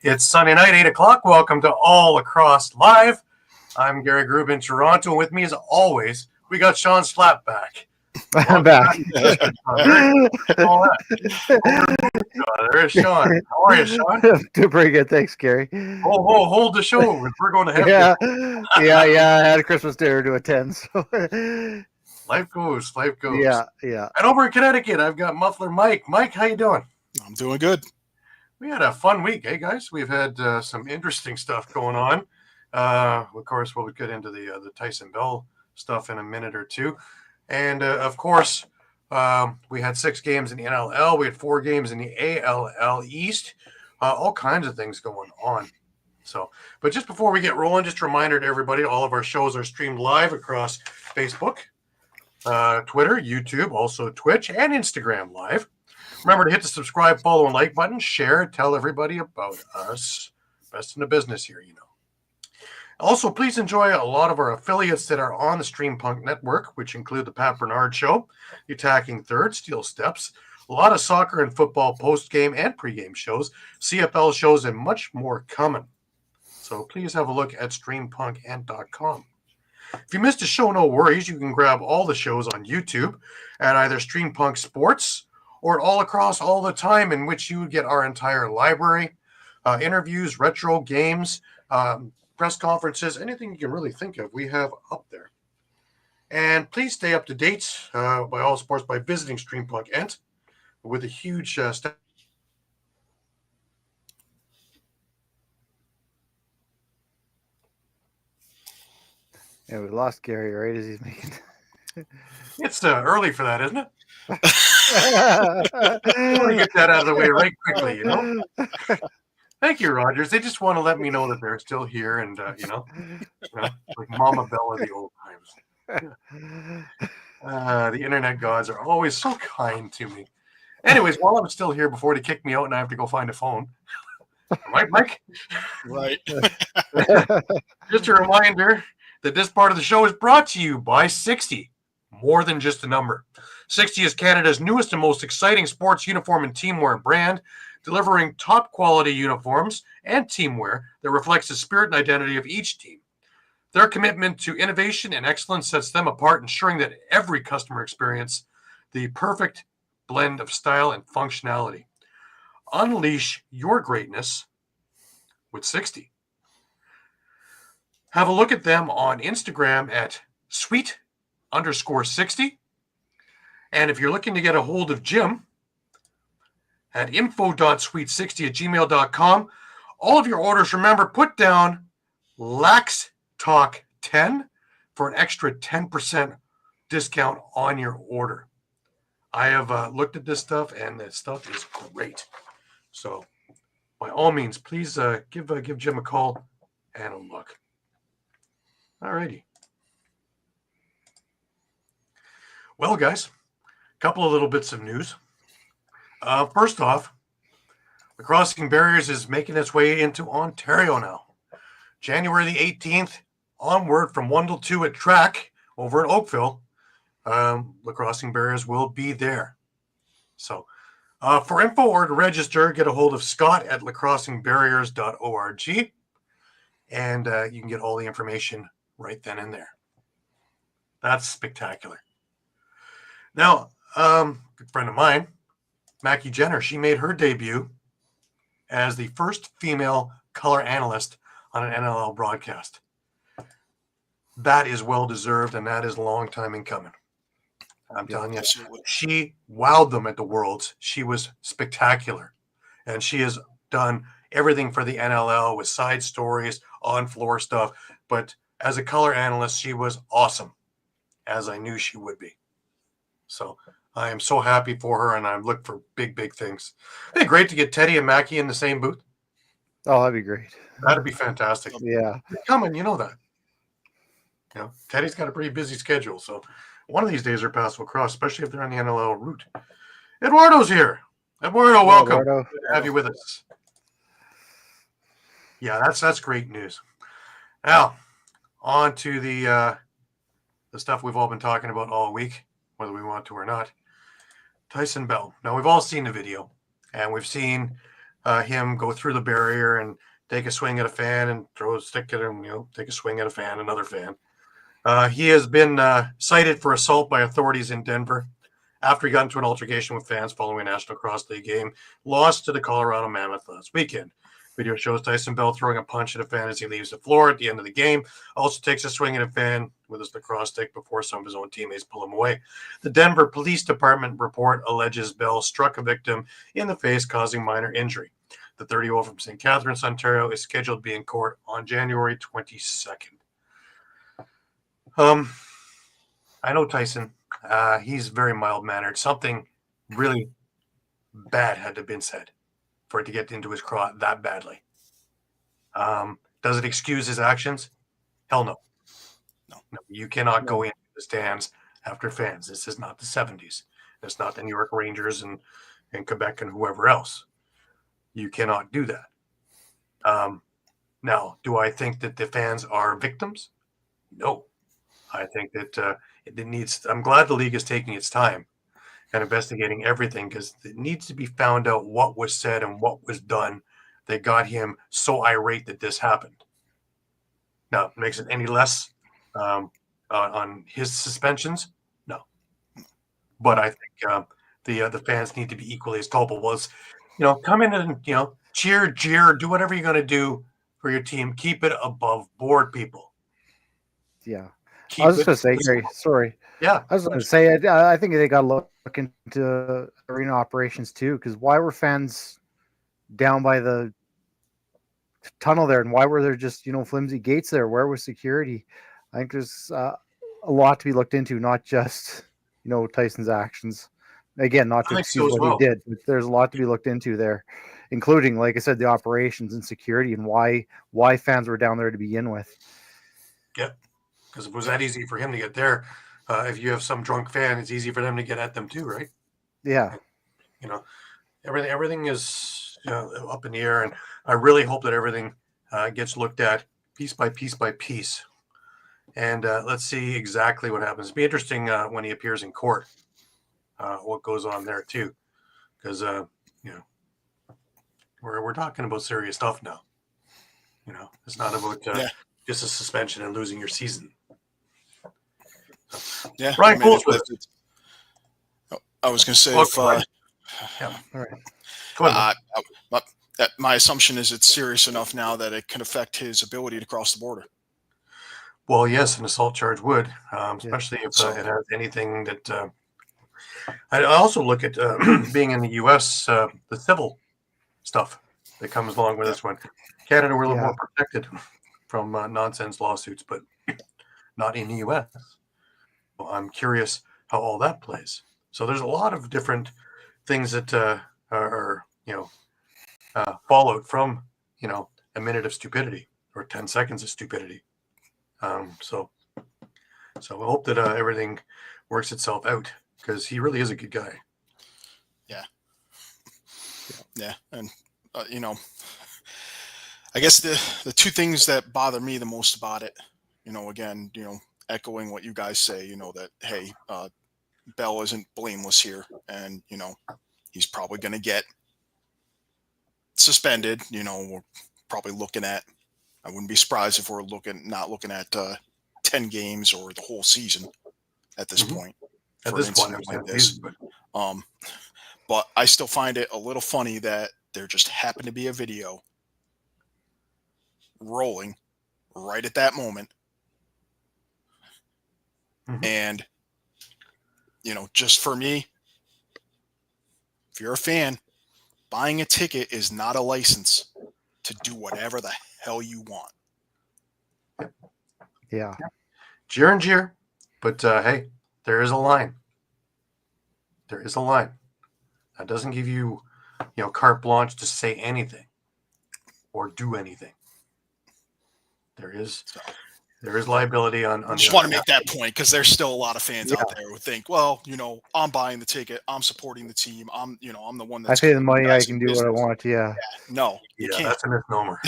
It's Sunday night, 8 o'clock. Welcome to All Lacrosse Live. I'm Gary Groob in Toronto, and with me, as always, we got Shawn Slaght back. I'm back. There's Shawn. How are you, Shawn? Doing pretty good, thanks, Gary. Hold the show. We're going to have yeah. I had a Christmas dinner to attend. So. Life goes. Yeah. And over in Connecticut, I've got Muffler Mike. Mike, how you doing? I'm doing good. We had a fun week, eh, guys? We've had some interesting stuff going on. Of course, we'll get into the Tyson Bell stuff in a minute or two. And, of course, we had 6 games in the NLL. We had 4 games in the ALL East. All kinds of things going on. But just before we get rolling, just a reminder to everybody, all of our shows are streamed live across Facebook, Twitter, YouTube, also Twitch, and Instagram live. Remember to hit the subscribe, follow, and like button. Share, tell everybody about us. Best in the business here, you know. Also, please enjoy a lot of our affiliates that are on the Streampunk Network, which include the Pat Bernard Show, the Attacking Third, Steel Steps, a lot of soccer and football post-game and pre-game shows, CFL shows, and much more coming. So please have a look at streampunkentertainment.com. If you missed a show, no worries. You can grab all the shows on YouTube at either Streampunk Sports or All Across All the Time, in which you would get our entire library, interviews, retro games, press conferences, anything you can really think of, we have up there. And please stay up to date by all sports by visiting Streampunk Ent with a huge step. Yeah, we lost Gary, right? As he's making. It's early for that, isn't it? I want to get that out of the way right quickly, you know. Thank you, Rogers. They just want to let me know that they're still here, and like Mama Bell of the old times. The internet gods are always so kind to me. Anyways, while I'm still here, before they kick me out and I have to go find a phone, right, Mike? Right. Just a reminder that this part of the show is brought to you by 60. More than just a number. 60 is Canada's newest and most exciting sports uniform and teamwear brand, delivering top quality uniforms and teamwear that reflects the spirit and identity of each team. Their commitment to innovation and excellence sets them apart, ensuring that every customer experience the perfect blend of style and functionality. Unleash your greatness with 60. Have a look at them on Instagram at sweet_60. And if you're looking to get a hold of Jim, at info.sweet60@gmail.com. All of your orders, remember, put down Lax Talk 10 for an extra 10% discount on your order. I have looked at this stuff, and this stuff is great. So, by all means, please give Jim a call and a look. All righty. Well, guys, a couple of little bits of news. First off, the Crossing Barriers is making its way into Ontario now. January the 18th onward from 1 till 2 at track over at Oakville, the Crossing Barriers will be there. So for info or to register, get a hold of Scott at lacrossingbarriers.org, and you can get all the information right then and there. That's spectacular. Now, a good friend of mine, Mackie Jenner, she made her debut as the first female color analyst on an NLL broadcast. That is well-deserved, and that is a long time in coming. I'm telling you, she wowed them at the Worlds. She was spectacular, and she has done everything for the NLL with side stories, on-floor stuff. But as a color analyst, she was awesome, as I knew she would be. So I am so happy for her, and I look for big, big things. It'd be great to get Teddy and Mackie in the same booth. Oh, that'd be great. That'd be fantastic. Yeah. They're coming, you know that. You know, Teddy's got a pretty busy schedule, so one of these days our paths will cross, especially if they're on the NLL route. Eduardo's here. Eduardo, welcome. Eduardo. Good to have you with us. Yeah, that's great news. Now, on to the stuff we've all been talking about all week, whether we want to or not. Tyson Bell. Now, we've all seen the video, and we've seen him go through the barrier and take a swing at a fan and throw a stick at him, take a swing at a fan, another fan. He has been cited for assault by authorities in Denver after he got into an altercation with fans following a National Lacrosse League game, lost to the Colorado Mammoth last weekend. Video shows Tyson Bell throwing a punch at a fan as he leaves the floor at the end of the game. Also takes a swing at a fan with his lacrosse stick before some of his own teammates pull him away. The Denver Police Department report alleges Bell struck a victim in the face, causing minor injury. The 30-year-old from St. Catharines, Ontario, is scheduled to be in court on January 22nd. I know Tyson. He's very mild-mannered. Something really bad had to have been said for it to get into his craw that badly. Does it excuse his actions? Hell no. No. You cannot go into the stands after fans. This is not the 70s. It's not the New York Rangers and Quebec and whoever else. You cannot do that. Now, do I think that the fans are victims? No. I think that it needs. I'm glad the league is taking its time and investigating everything, because it needs to be found out what was said and what was done that got him so irate that this happened. Now, makes it any less on his suspensions? No. But I think the fans need to be equally as culpable as, come in and, cheer, jeer, do whatever you're going to do for your team. Keep it above board, people. Yeah. I was just going to say, Gary, sorry. Yeah. I was going to say, I think they got to look into arena operations too, because why were fans down by the tunnel there, and why were there just, flimsy gates there? Where was security? I think there's a lot to be looked into, not just, Tyson's actions. Again, not to excuse what he did, but there's a lot to be looked into there, including, like I said, the operations and security and why fans were down there to begin with. Yeah. Because if it was that easy for him to get there, if you have some drunk fan, it's easy for them to get at them too, right? Yeah. Everything is up in the air, and I really hope that everything gets looked at piece by piece by piece. And let's see exactly what happens. It'll be interesting when he appears in court, what goes on there too, because we're talking about serious stuff now. It's not about just a suspension and losing your season. Yeah, Ryan Poole's I was going to say, yeah. All right. Go ahead. My assumption is it's serious enough now that it can affect his ability to cross the border. Well, yes, an assault charge would, especially if it has anything that. I also look at being in the U.S., the civil stuff that comes along with this one. Canada, we're a little more protected from nonsense lawsuits, but not in the U.S. Well, I'm curious how all that plays. So there's a lot of different things that are fallout from a minute of stupidity or 10 seconds of stupidity. So I hope that everything works itself out, because he really is a good guy. Yeah, and I guess the two things that bother me the most about it, again, echoing what you guys say, that, hey, Bell isn't blameless here, and he's probably going to get suspended. We're probably looking at, I wouldn't be surprised if we're not looking at 10 games or the whole season at this point. At this point, like this. But I still find it a little funny that there just happened to be a video rolling right at that moment. And, just for me, if you're a fan, buying a ticket is not a license to do whatever the hell you want. Yeah. Jeer and jeer. But, hey, there is a line. There is a line. That doesn't give you, carte blanche to say anything or do anything. There is liability on I just want to make that point, because there's still a lot of fans out there who think, well, I'm buying the ticket, I'm supporting the team, I'm the one that's. I pay the money, I can do what I want. Yeah. No, you can't. That's a misnomer.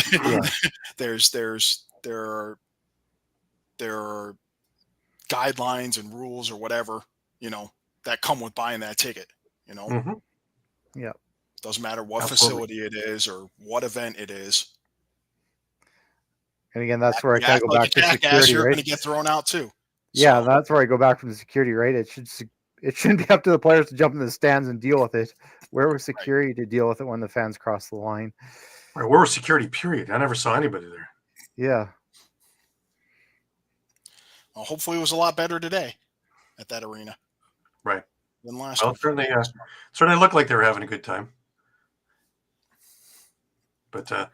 There are guidelines and rules or whatever, that come with buying that ticket. Yeah. Doesn't matter what Absolutely. facility it is or what event it is. And again, that's where I You kind act of go like back a to jackass, security, you're right? going to get thrown out too. Yeah, So, that's where I go back from the security, right? It shouldn't be up to the players to jump in the stands and deal with it. Where was right. security to deal with it when the fans cross the line? Right, where was security? Period. I never saw anybody there. Yeah. Well, hopefully it was a lot better today at that arena. Right. Than last Well, week. certainly looked like they were having a good time. But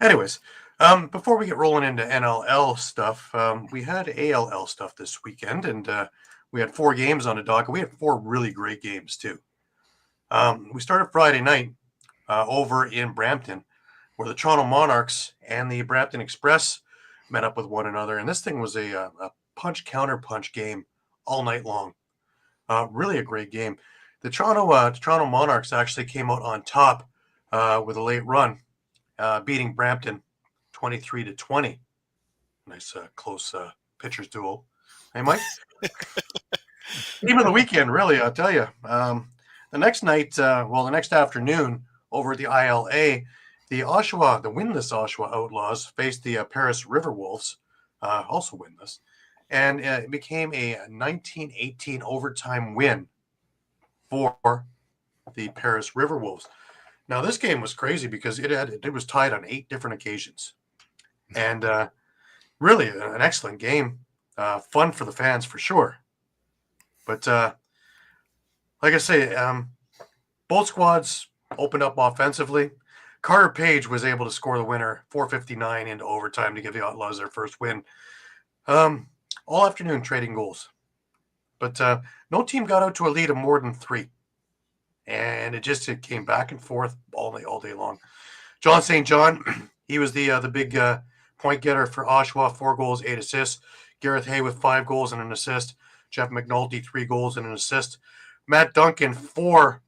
anyways, before we get rolling into NLL stuff, we had ALL stuff this weekend, and we had 4 games on the docket. We had 4 really great games too. We started Friday night over in Brampton, where the Toronto Monarchs and the Brampton Express met up with one another, and this thing was a punch counter punch game all night long. Really a great game. The Toronto Monarchs actually came out on top with a late run, beating Brampton 23-20. Nice close pitchers duel. Hey, Mike. Game of the weekend, really. I'll tell you. The next night, the next afternoon, over at the ILA, the winless Oshawa Outlaws faced the Paris River Wolves, also winless, and it became a 19-18 overtime win for the Paris River Wolves. Now, this game was crazy because it was tied on 8 different occasions, and really an excellent game, fun for the fans for sure. But like I say, both squads opened up offensively. Carter Page was able to score the winner, 4:59 into overtime to give the Outlaws their first win. All afternoon trading goals, but no team got out to a lead of more than 3. And it came back and forth all day long. John St. John, he was the big point getter for Oshawa, 4 goals, 8 assists. Gareth Hay with 5 goals and an assist. Jeff McNulty, 3 goals and an assist. Matt Duncan for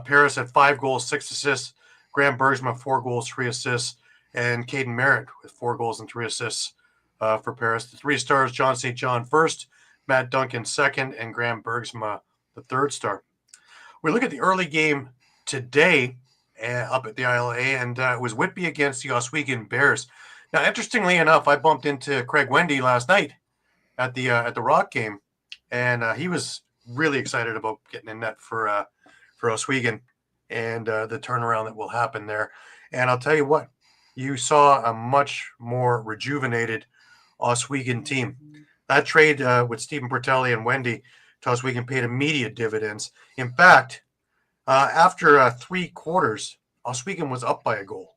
Paris had 5 goals, 6 assists. Graham Bergsma, 4 goals, 3 assists. And Caden Merritt with 4 goals and 3 assists for Paris. The 3 stars, John St. John first, Matt Duncan second, and Graham Bergsma the 3rd star. We look at the early game today up at the ILA, and it was Whitby against the Oswego Bears. Now, interestingly enough, I bumped into Craig Wendy last night at the Rock game, and he was really excited about getting in net for Oswego and the turnaround that will happen there. And I'll tell you what, you saw a much more rejuvenated Oswego team. That trade with Stephen Bertelli and Wendy to Oswego paid immediate dividends. In fact, after 3 quarters, Oswego was up by a goal.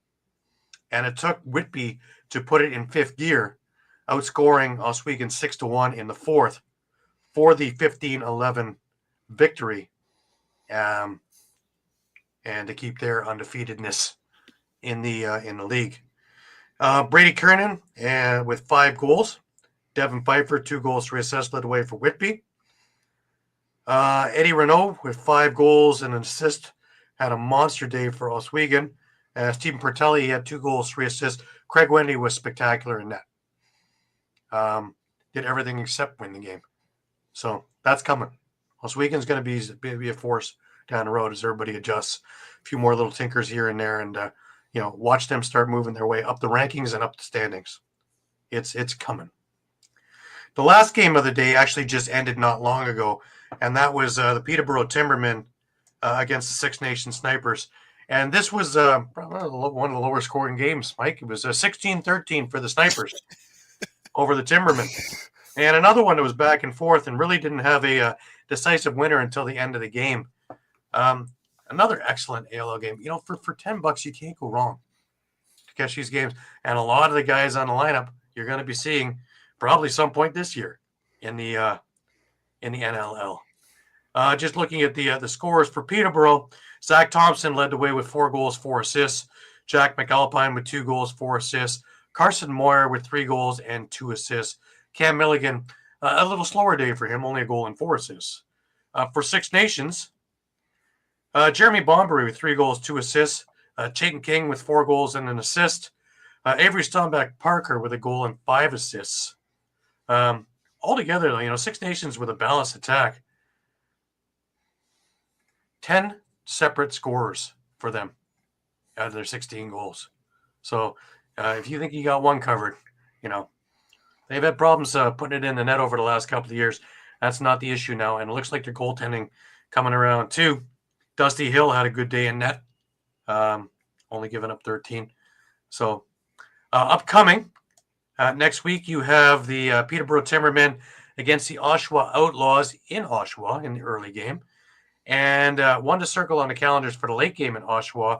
And it took Whitby to put it in 5th gear, outscoring Oswego 6-1 in the 4th for the 15-11 victory, and to keep their undefeatedness in the league. Brady Kernan with 5 goals. Devin Pfeiffer, 2 goals, 3 assists, led the way for Whitby. Eddie Renault with 5 goals and an assist had a monster day for Oswego. Stephen Pertelli had 2 goals, 3 assists. Craig Wendy was spectacular in net. Did everything except win the game. So that's coming. Oswego's going to be a force down the road as everybody adjusts. A few more little tinkers here and there, and watch them start moving their way up the rankings and up the standings. It's coming. The last game of the day actually just ended not long ago, and that was the Peterborough Timbermen against the Six Nations Snipers. And this was probably one of the lower scoring games, Mike. It was 16-13 for the Snipers over the Timbermen. And another one that was back and forth and really didn't have a decisive winner until the end of the game. Another excellent ALL game. For $10, you can't go wrong to catch these games. And a lot of the guys on the lineup you're going to be seeing probably some point this year in the NLL. Just looking at the scores for Peterborough, Zach Thompson led the way with 4 goals, 4 assists. Jack McAlpine with 2 goals, 4 assists. Carson Moyer with 3 goals and 2 assists. Cam Milligan, a little slower day for him, only a goal and 4 assists. For Six Nations, Jeremy Bombery with 3 goals, 2 assists. Chayton King with 4 goals and an assist. Avery Stomback Parker with a goal and 5 assists. Altogether, Six Nations with a balanced attack. 10 separate scorers for them out of their 16 goals. So if you think you got one covered, they've had problems putting it in the net over the last couple of years. That's not the issue now. And it looks like their goaltending coming around too. Dusty Hill had a good day in net, only giving up 13. So upcoming next week, you have the Peterborough Timbermen against the Oshawa Outlaws in Oshawa in the early game. And one to circle on the calendars for the late game in Oshawa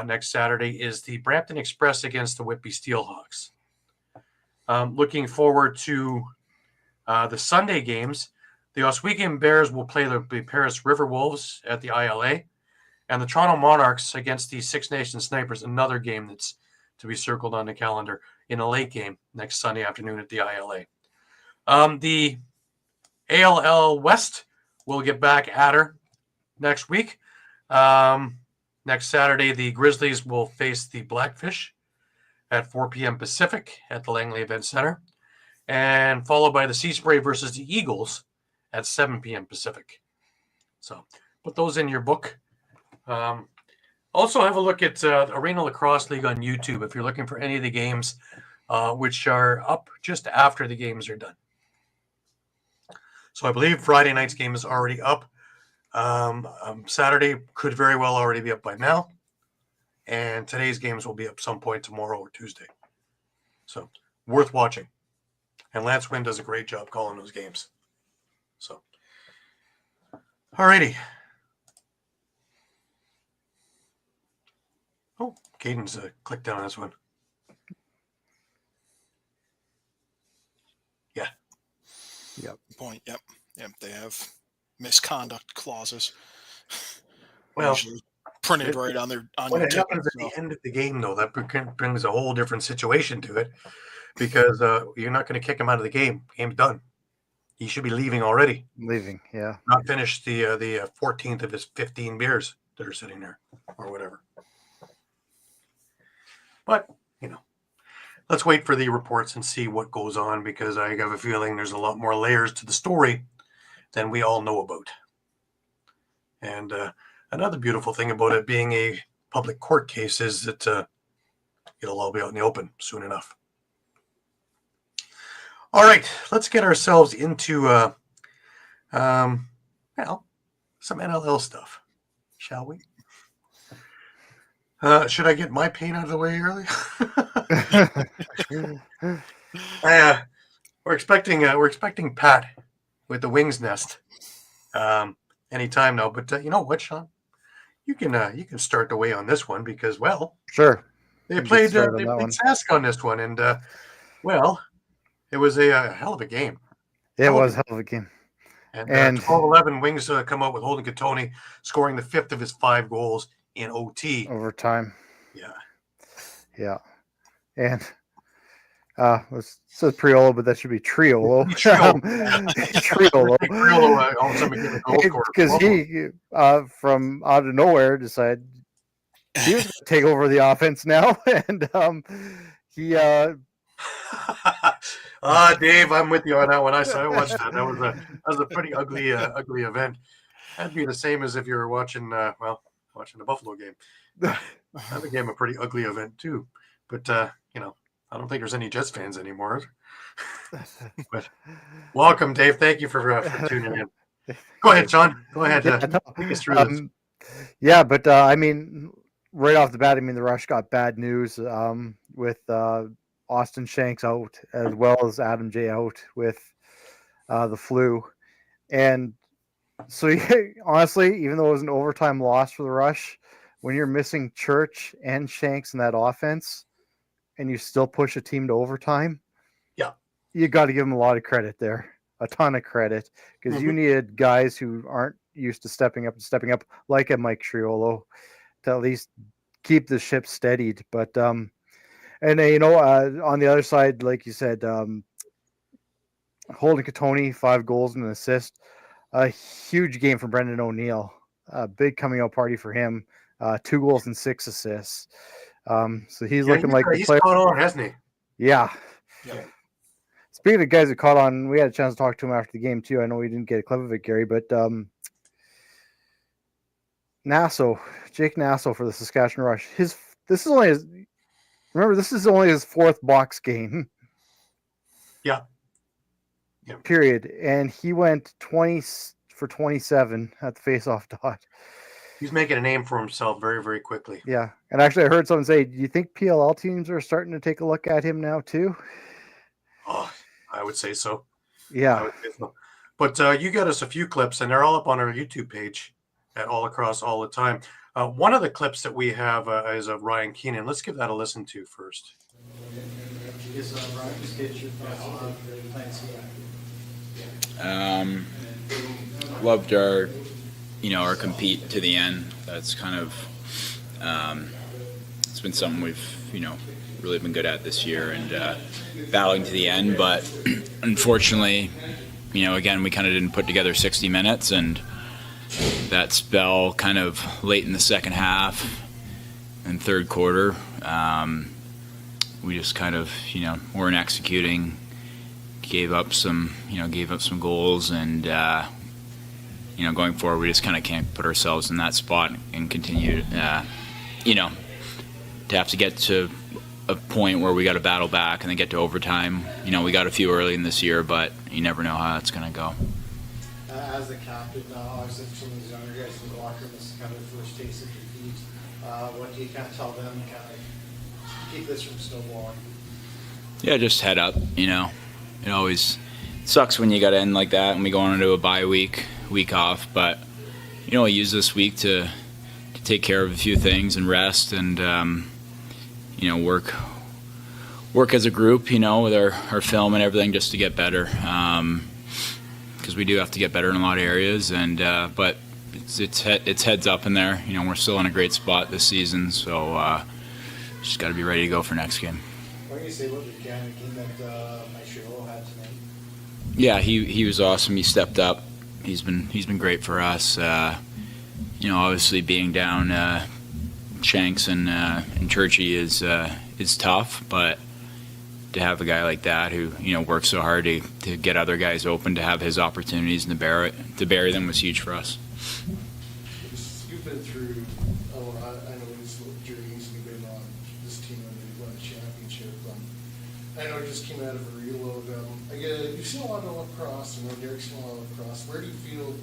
next Saturday is the Brampton Express against the Whitby Steelhawks. Looking forward to the Sunday games. The Oswego Bears will play the Paris River Wolves at the ILA, and the Toronto Monarchs against the Six Nations Snipers, another game that's to be circled on the calendar in a late game next Sunday afternoon at the ILA. The ALL West will get back at her next week. Next Saturday, the Grizzlies will face the Blackfish at 4 p.m. Pacific at the Langley Event Center, and followed by the Sea Spray versus the Eagles at 7 p.m. Pacific. So put those in your book. Also have a look at Arena Lacrosse League on YouTube if you're looking for any of the games which are up just after the games are done. So I believe Friday night's game is already up. Saturday could very well already be up by now. And today's games will be up some point tomorrow or Tuesday. So worth watching. And Lance Wynn does a great job calling those games. So, alrighty. Oh, Caden's clicked on this one. Yeah. Yep. Point. Yep. They have misconduct clauses. Well, usually printed right on their on when your it ticket. happens at the end of the game, though, that brings a whole different situation to it, because you're not going to kick him out of the game. Game's done. He should be leaving already. Leaving, yeah. Not finished the 14th of his 15 beers that are sitting there, or whatever. But let's wait for the reports and see what goes on, because I have a feeling there's a lot more layers to the story than we all know about. And another beautiful thing about it being a public court case is that it'll all be out in the open soon enough. All right, let's get ourselves into some NLL stuff, shall we? Should I get my pain out of the way early? We're expecting Pat with the Wings Nest anytime now. But you know what, Shawn? You can start the way on this one, because Sure. they played Sask on this one, and it was a hell of a game. It was a hell of a game. And 12-11 Wings come out with Holden Katoni scoring the 5th of his 5 goals in OT. Overtime. Yeah. Yeah. And it says Priolo, but that should be Triolo. Triolo. Because he, from out of nowhere, decided he was going to take over the offense now. And he... Dave, I'm with you on that one. I watched that. That was a pretty ugly event. That'd be the same as if you were watching the Buffalo game. That became a pretty ugly event too. But I don't think there's any Jets fans anymore. But welcome, Dave. Thank you for tuning in. Go ahead, Shawn. Go ahead. Take us through this. Yeah, but right off the bat, the Rush got bad news with Austin Shanks out, as well as Adam J out with the flu. And so honestly, even though it was an overtime loss for the Rush, when you're missing Church and Shanks in that offense and you still push a team to overtime, you got to give them a lot of credit there, a ton of credit, because you needed guys who aren't used to stepping up, like a Mike Triolo, to at least keep the ship steadied. But on the other side, like you said, Holden Katoni, 5 goals and an assist. A huge game for Brendan O'Neill. A big coming out party for him. 2 goals and 6 assists. So he's looking like the player. He's caught on, hasn't he? Yeah. Speaking of guys that caught on, we had a chance to talk to him after the game too. I know we didn't get a clip of it, Gary, but Nasso, Jake Nasso for the Saskatchewan Rush. This is only his. Remember, this is only his 4th box game. Yeah. Period. And he went 20 for 27 at the faceoff dot. He's making a name for himself very, very quickly. Yeah. And actually, I heard someone say, do you think PLL teams are starting to take a look at him now, too? Oh, I would say so. Yeah. I would say so. But you got us a few clips, and they're all up on our YouTube page at All Across All the Time. One of the clips that we have is of Ryan Keenan. Let's give that a listen to first. Loved our, our compete to the end. That's kind of, it's been something we've, really been good at this year, and battling to the end. But unfortunately, again, we kind of didn't put together 60 minutes, and that spell kind of late in the second half and third quarter, we just kind of, weren't executing, gave up some goals, and going forward, we just kind of can't put ourselves in that spot and continue, to have to get to a point where we got to battle back and then get to overtime. We got a few early in this year, but you never know how it's going to go. As the captain, obviously for some of these younger guys in the locker room, this is kind of their first taste of defeat. What do you kind of tell them to kind of keep this from snowballing? Yeah, just head up. It always sucks when you got to end like that and we go on into a bye week off. But I use this week to take care of a few things and rest and work as a group. With our film and everything just to get better. Because we do have to get better in a lot of areas, and but it's heads up in there. We're still in a great spot this season, so just got to be ready to go for next game. What can you say about the game that Maestro had tonight? Yeah, he was awesome. He stepped up. He's been great for us. Obviously being down Shanks and Churchy is tough, but to have a guy like that who works so hard to get other guys open, to have his opportunities and to bury them was huge for us. You've been through a lot. I know these journeys you've been on this team when they won the championship. I know you just came out of a reload. You've seen a lot of lacrosse, and Derek's seen a lot of lacrosse. Where do you feel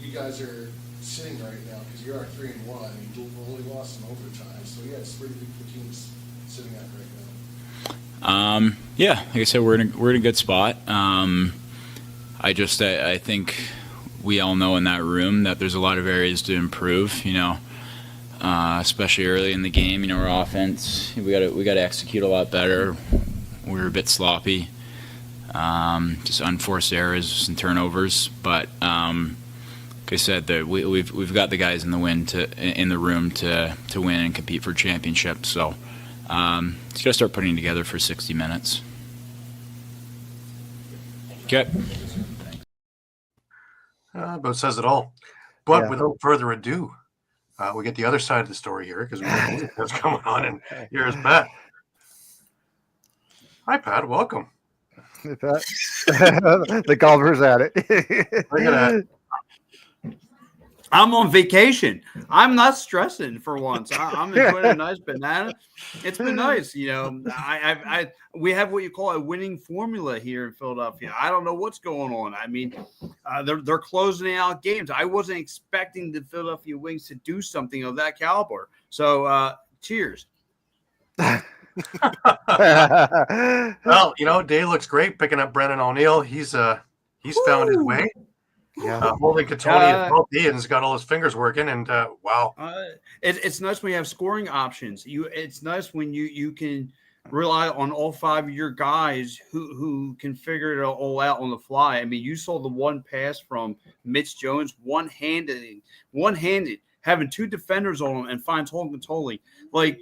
you guys are sitting right now? Because you are 3-1. You only lost in overtime, so yeah, it's pretty good for teams sitting at right now. Yeah, like I said, we're in a good spot. I think we all know in that room that there's a lot of areas to improve. Especially early in the game. Our offense, we got to execute a lot better. We were a bit sloppy, just unforced errors and turnovers. But like I said, we've got the guys in the room to win and compete for championships. So. Just got to start putting together for 60 minutes. Okay. About says it all. But without further ado, we get the other side of the story here because we know what's going on. And here's Pat. Hi, Pat. Welcome. The golfer's at it. Look at that. I'm on vacation. I'm not stressing for once. I'm enjoying a nice banana. It's been nice, we have what you call a winning formula here in Philadelphia. I don't know what's going on. I mean, they're closing out games. I wasn't expecting the Philadelphia Wings to do something of that caliber. So, cheers. Well, Day looks great picking up Brennan O'Neill. He's found his way. Yeah, holding Katoni at both ends, got all his fingers working, and wow. It's nice when you have scoring options. It's nice when you can rely on all 5 of your guys who can figure it all out on the fly. I mean, you saw the one pass from Mitch Jones, one-handed, having 2 defenders on him and finds Holden Katoli. Like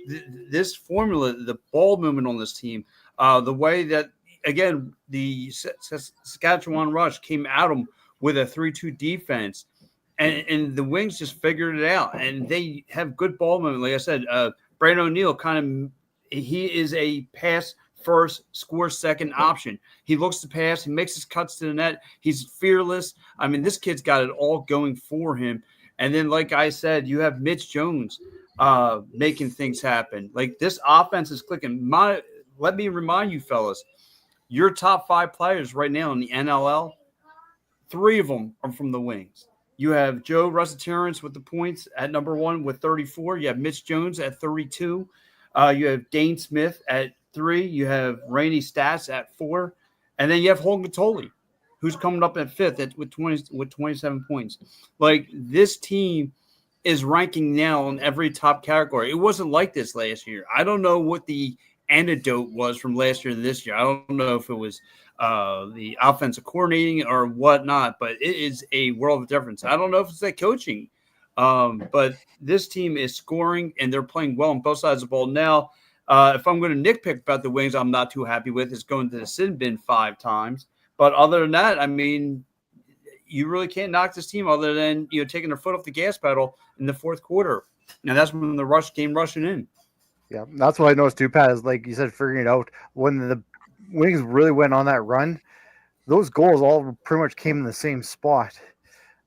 this formula, the ball movement on this team, the way that again the Saskatchewan Rush came at them with a 3-2 defense, and the Wings just figured it out, and they have good ball movement. Like I said, Brandon O'Neill he is a pass first, score second option. He looks to pass, he makes his cuts to the net. He's fearless. I mean, this kid's got it all going for him. And then, like I said, you have Mitch Jones making things happen. Like, this offense is clicking. Let me remind you, fellas, your top 5 players right now in the NLL, 3 of them are from the wings. You have Joe Russell-Terrence with the points at number 1 with 34. You have Mitch Jones at 32. You have Dane Smith at 3. You have Rainey Stats at 4. And then you have Holden Tolley, who's coming up at 5th with 27 points. Like, this team is ranking now in every top category. It wasn't like this last year. I don't know what the antidote was from last year to this year. I don't know if it was the offensive coordinating or whatnot, but it is a world of difference. I don't know if it's that coaching, but this team is scoring and they're playing well on both sides of the ball. Now, if I'm going to nitpick about the Wings, I'm not too happy with is going to the sin bin 5 times. But other than that, I mean, you really can't knock this team other than, you know, taking their foot off the gas pedal in the 4th quarter. And that's when the rush came rushing in. Yeah, that's what I noticed too, Pat, is like you said, figuring it out. When the Wings really went on that run, those goals all pretty much came in the same spot.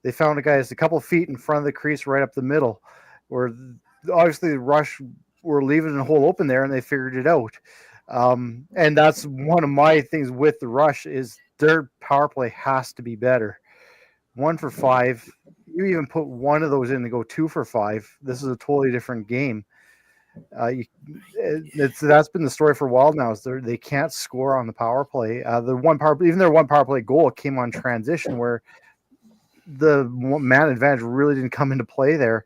They found a guy that's a couple feet in front of the crease right up the middle, where obviously the rush were leaving a hole open there and they figured it out. And that's one of my things with the rush is their power play has to be better. 1 for 5. You even put one of those in to go 2 for 5. This is a totally different game. That's been the story for a while now. Is they can't score on the power play. Even their one power play goal came on transition where the man advantage really didn't come into play there.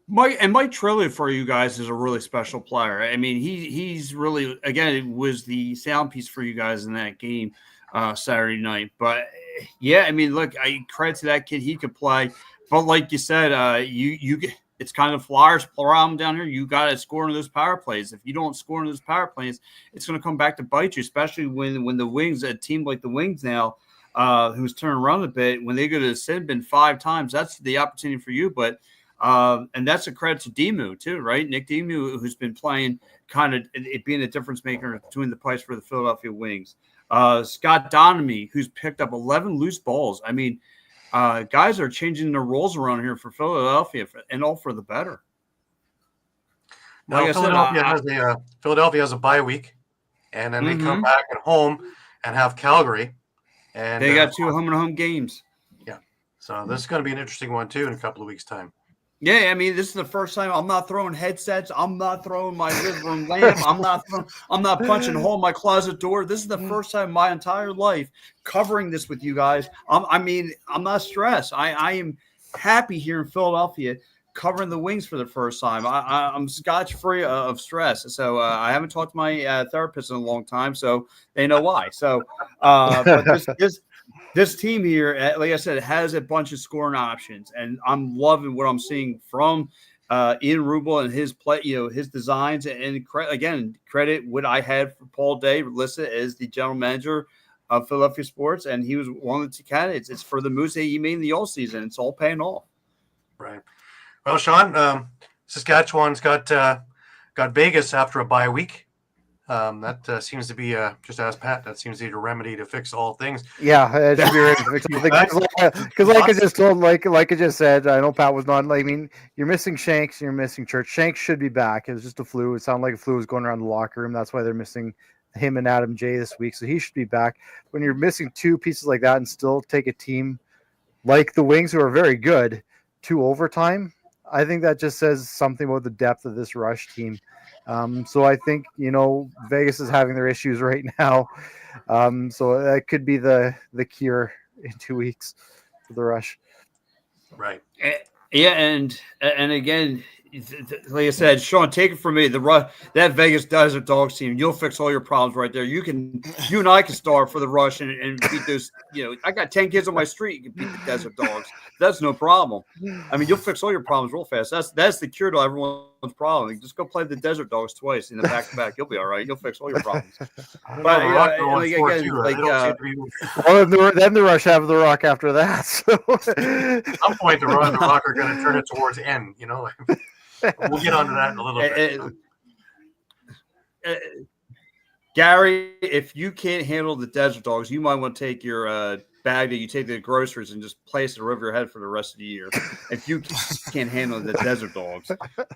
Mike Trillia for you guys is a really special player. I mean, he's really, again, it was the sound piece for you guys in that game Saturday night. But yeah, I mean, look, I credit to that kid. He could play, but like you said, you it's kind of Flyers problem down here. You got to score in those power plays. If you don't score in those power plays, it's going to come back to bite you, especially when the Wings, a team like the Wings now, who's turning around a bit, when they go to the sin bin 5 times, that's the opportunity for you. But and that's a credit to Demu too, right? Nick Demu, who's been playing kind of it being a difference maker between the pipes for the Philadelphia Wings. Scott Donamy, who's picked up 11 loose balls. I mean, guys are changing their roles around here for Philadelphia, and all for the better. Now, Like Philadelphia has a bye week, and then they come back at home and have Calgary. And they got 2 home-and-home games. Yeah, so this is going to be an interesting one too in a couple of weeks' time. Yeah, I mean, this is the first time I'm not throwing headsets. I'm not throwing my living room lamp. I'm not punching a hole in my closet door. This is the first time in my entire life covering this with you guys. I'm not stressed. I am happy here in Philadelphia covering the Wings for the first time. I'm scotch-free of stress. So I haven't talked to my therapist in a long time, so they know why. So, but this team here, like I said, has a bunch of scoring options, and I'm loving what I'm seeing from Ian Rubel and his play, his designs. And credit what I had for Paul Day listed as the general manager of Philadelphia Sports, and he was one of the 2 candidates. It's for the moves that he made in the all season. It's all paying off. Right. Well, Shawn, Saskatchewan's got Vegas after a bye week. That seems to be just as Pat. That seems to be a remedy to fix all things. Yeah, it should be ready to fix everything. Because like I just told, like I just said, I know Pat was not. I mean, you're missing Shanks, you're missing Church. Shanks should be back. It was just a flu. It sounded like a flu was going around the locker room. That's why they're missing him and Adam J this week. So he should be back. When you're missing 2 pieces like that and still take a team like the Wings, who are very good, to overtime, I think that just says something about the depth of this rush team. So I think, Vegas is having their issues right now. So that could be the cure in 2 weeks for the rush. Right. Yeah. And again, like I said, Shawn, take it from me. That Vegas Desert Dogs team, you'll fix all your problems right there. You and I can start for the rush and beat those. I got 10 kids on my street. You can beat the Desert Dogs. That's no problem. I mean, you'll fix all your problems real fast. That's the cure to everyone's problem. Just go play the Desert Dogs twice in the back-to-back. You'll be all right. You'll fix all your problems. But then the rush have the Rock after that. So at some point, the Rock are going to turn it towards N. We'll get onto that in a little bit. Gary, if you can't handle the Desert Dogs, you might want to take your bag that you take to the groceries and just place it over your head for the rest of the year. If you can't handle the desert dogs,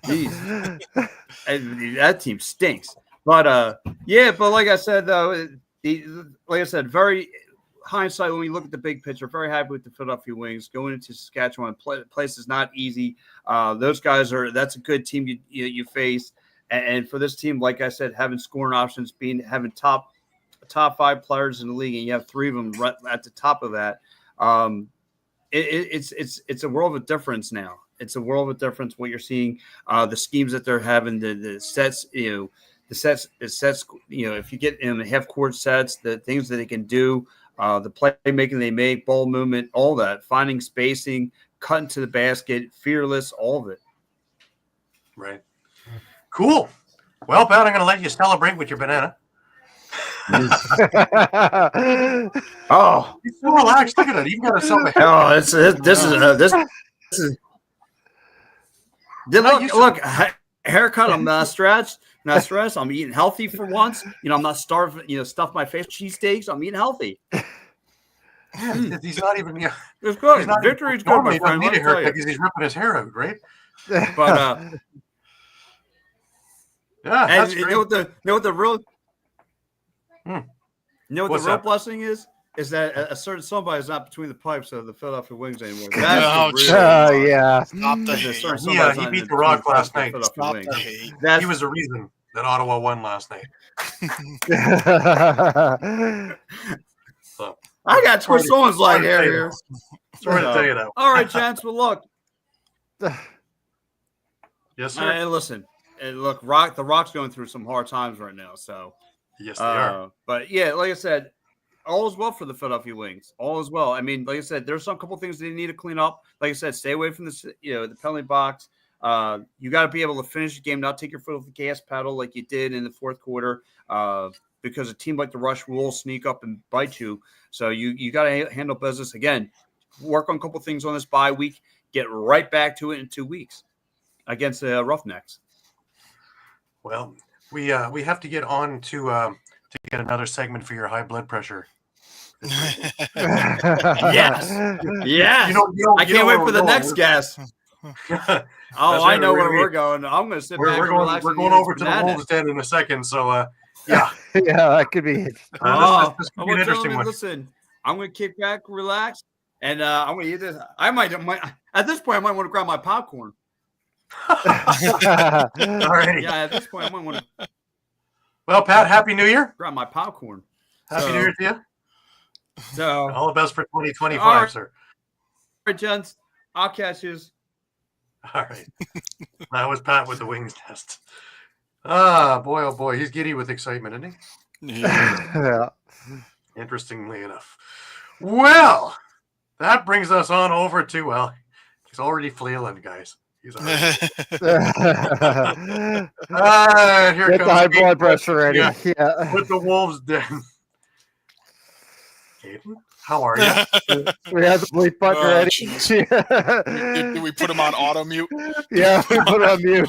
geez, that team stinks. But yeah, but like I said, though, like I said, very hindsight when we look at the big picture, very happy with the Philadelphia Wings going into Saskatchewan. Place is not easy. Those guys that's a good team you face, and for this team, like I said, having scoring options, having top 5 players in the league, and you have 3 of them right at the top of that. It's a world of difference now. It's a world of difference. What you're seeing, the schemes that they're having, the sets, the sets, if you get in the half court sets, the things that they can do, the playmaking they make, ball movement, all that, finding spacing, cutting to the basket, fearless, all of it. Right. Cool. Well, Pat, I'm going to let you celebrate with your banana. Oh, he's so relaxed. Look at it. Even got himself a haircut. Oh, this is. Look, haircut. I'm not stressed. I'm eating healthy for once. I'm not starving. Stuff my face cheesesteaks. I'm eating healthy. He's not even. It's good. Victory's good, my friend. He doesn't need a haircut because he's ripping his hair out, right? But yeah, that's and great. you know what the real. What's real that? blessing is that a certain somebody is not between the pipes of the Philadelphia Wings anymore. Yeah. Stop the hate. He beat the Rock last night. Stop the hate. He was the reason that Ottawa won last night. So, I got someone's light hair here. Sorry to tell you that. All right, gents. Well, look. Yes, sir. And listen, and look, the Rock's going through some hard times right now. So, yes, they are. But yeah, like I said, all is well for the Philadelphia Wings. All is well. I mean, like I said, there's some couple things they need to clean up. Like I said, stay away from the penalty box. You got to be able to finish the game, not take your foot off the gas pedal like you did in the fourth quarter. Because a team like the Rush will sneak up and bite you. So you got to handle business again. Work on a couple things on this bye week. Get right back to it in 2 weeks against the Roughnecks. Well, we have to get on to get another segment for your high blood pressure. Yes. I can't wait for the next guest. I know where we're going. I'm going to sit back and relax. We're going over to the Wolves Den in a second. So, yeah. Yeah, that could be. This could be an interesting one. Listen, I'm going to kick back, relax, and I'm going to eat this. I might at this point, I might want to grab my popcorn. All right. Yeah, at this point, I might want to. Well, Pat, Happy New Year. Grab my popcorn. Happy New Year to you. So, all the best for 2025, right. sir. All right, gents. I'll catch you. All right. That was Pat with the Wings test. Oh boy. He's giddy with excitement, isn't he? Yeah. Interestingly enough. Well, that brings us on over to, he's already flailing, guys. He's already. Here Get comes the high blood pressure ready. Yeah. Yeah. With the Wolves Den. Caden, how are you? We have the bleep button ready. Did we put him on auto mute? Yeah, we put it on mute.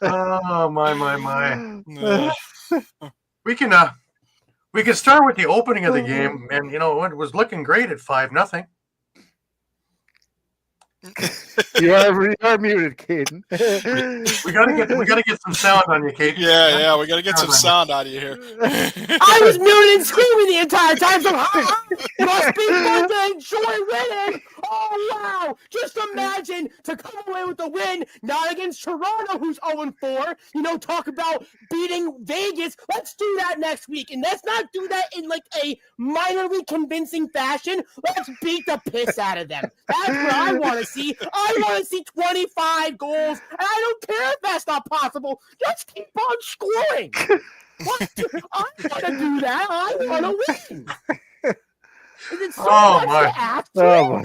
Oh my. We can start with the opening of the game, and it was looking great at 5-0. You are muted, Caden. We gotta get some sound on you, Caden. Yeah, we gotta get some sound out of you here. I was muted and screaming the entire time, so it must be fun to enjoy winning. Oh wow! Just imagine to come away with a win, not against Toronto, who's 0-4. Talk about beating Vegas. Let's do that next week, and let's not do that in like a minorly convincing fashion. Let's beat the piss out of them. That's what I want to see. I want to see 25 goals, and I don't care if that's not possible. Just keep on scoring. What? I want to do that. I want to win. Is it so much to ask for?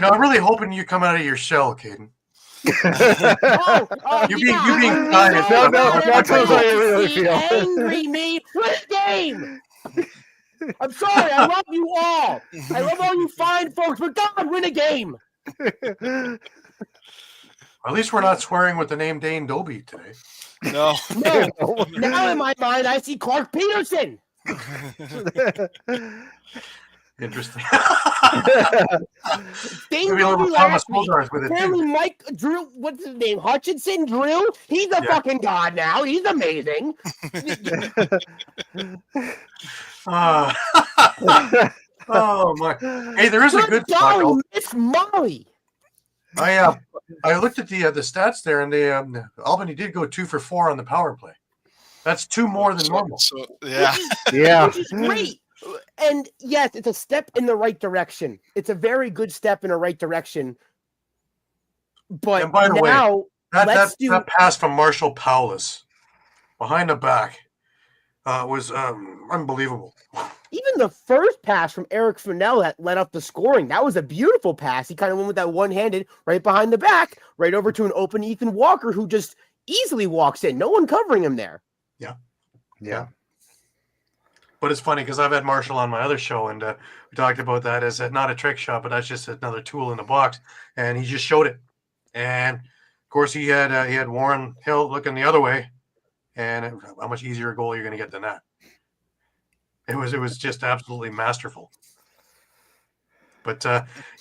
I'm really hoping you come out of your shell, Caden. You being quiet. No, that's how I really feel. Angry me. Win a game. I'm sorry. I love you all. I love all you fine folks, but God, win a game. At least we're not swearing with the name Dane Doby today. No. No. Now in my mind, I see Clark Peterson. Interesting. Thing Maybe a told little me Thomas last week. Muldarth with it Apparently, too. Mike Drew, what's his name? Hutchinson Drew. He's a fucking god now. He's amazing. Oh my! Hey, there is a good spot. golly, Miss Molly. I looked at the stats there, and they Albany did go 2 for 4 on the power play. That's 2 more than normal. So, yeah. Yeah. Which is great. And yes, it's a step in the right direction. It's a very good step in the right direction. But And by the way, now that pass from Marshall Paulus behind the back was unbelievable. even the first pass from Eric Fennell that led up the scoring, that was a beautiful pass. He kind of went with that one-handed right behind the back, right over to an open Ethan Walker, who just easily walks in. No one covering him there. Yeah. But it's funny because I've had Marshall on my other show, and we talked about that as not a trick shot, but that's just another tool in the box, and he just showed it. And of course, he had Warren Hill looking the other way, and how much easier a goal you're going to get than that? It was just absolutely masterful. But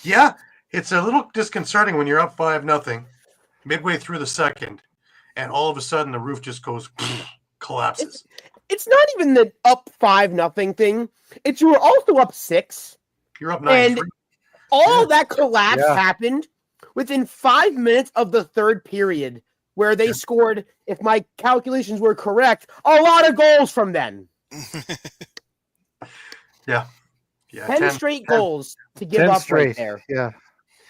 yeah, it's a little disconcerting when you're up 5-0 midway through the second, and all of a sudden the roof just goes collapses. It's not even the up 5-0 thing. It's you were also up 6. You're up 9-3. And all that collapse happened within 5 minutes of the third period, where they scored, if my calculations were correct, a lot of goals from then. Yeah. 10 straight goals to give up right there. Yeah.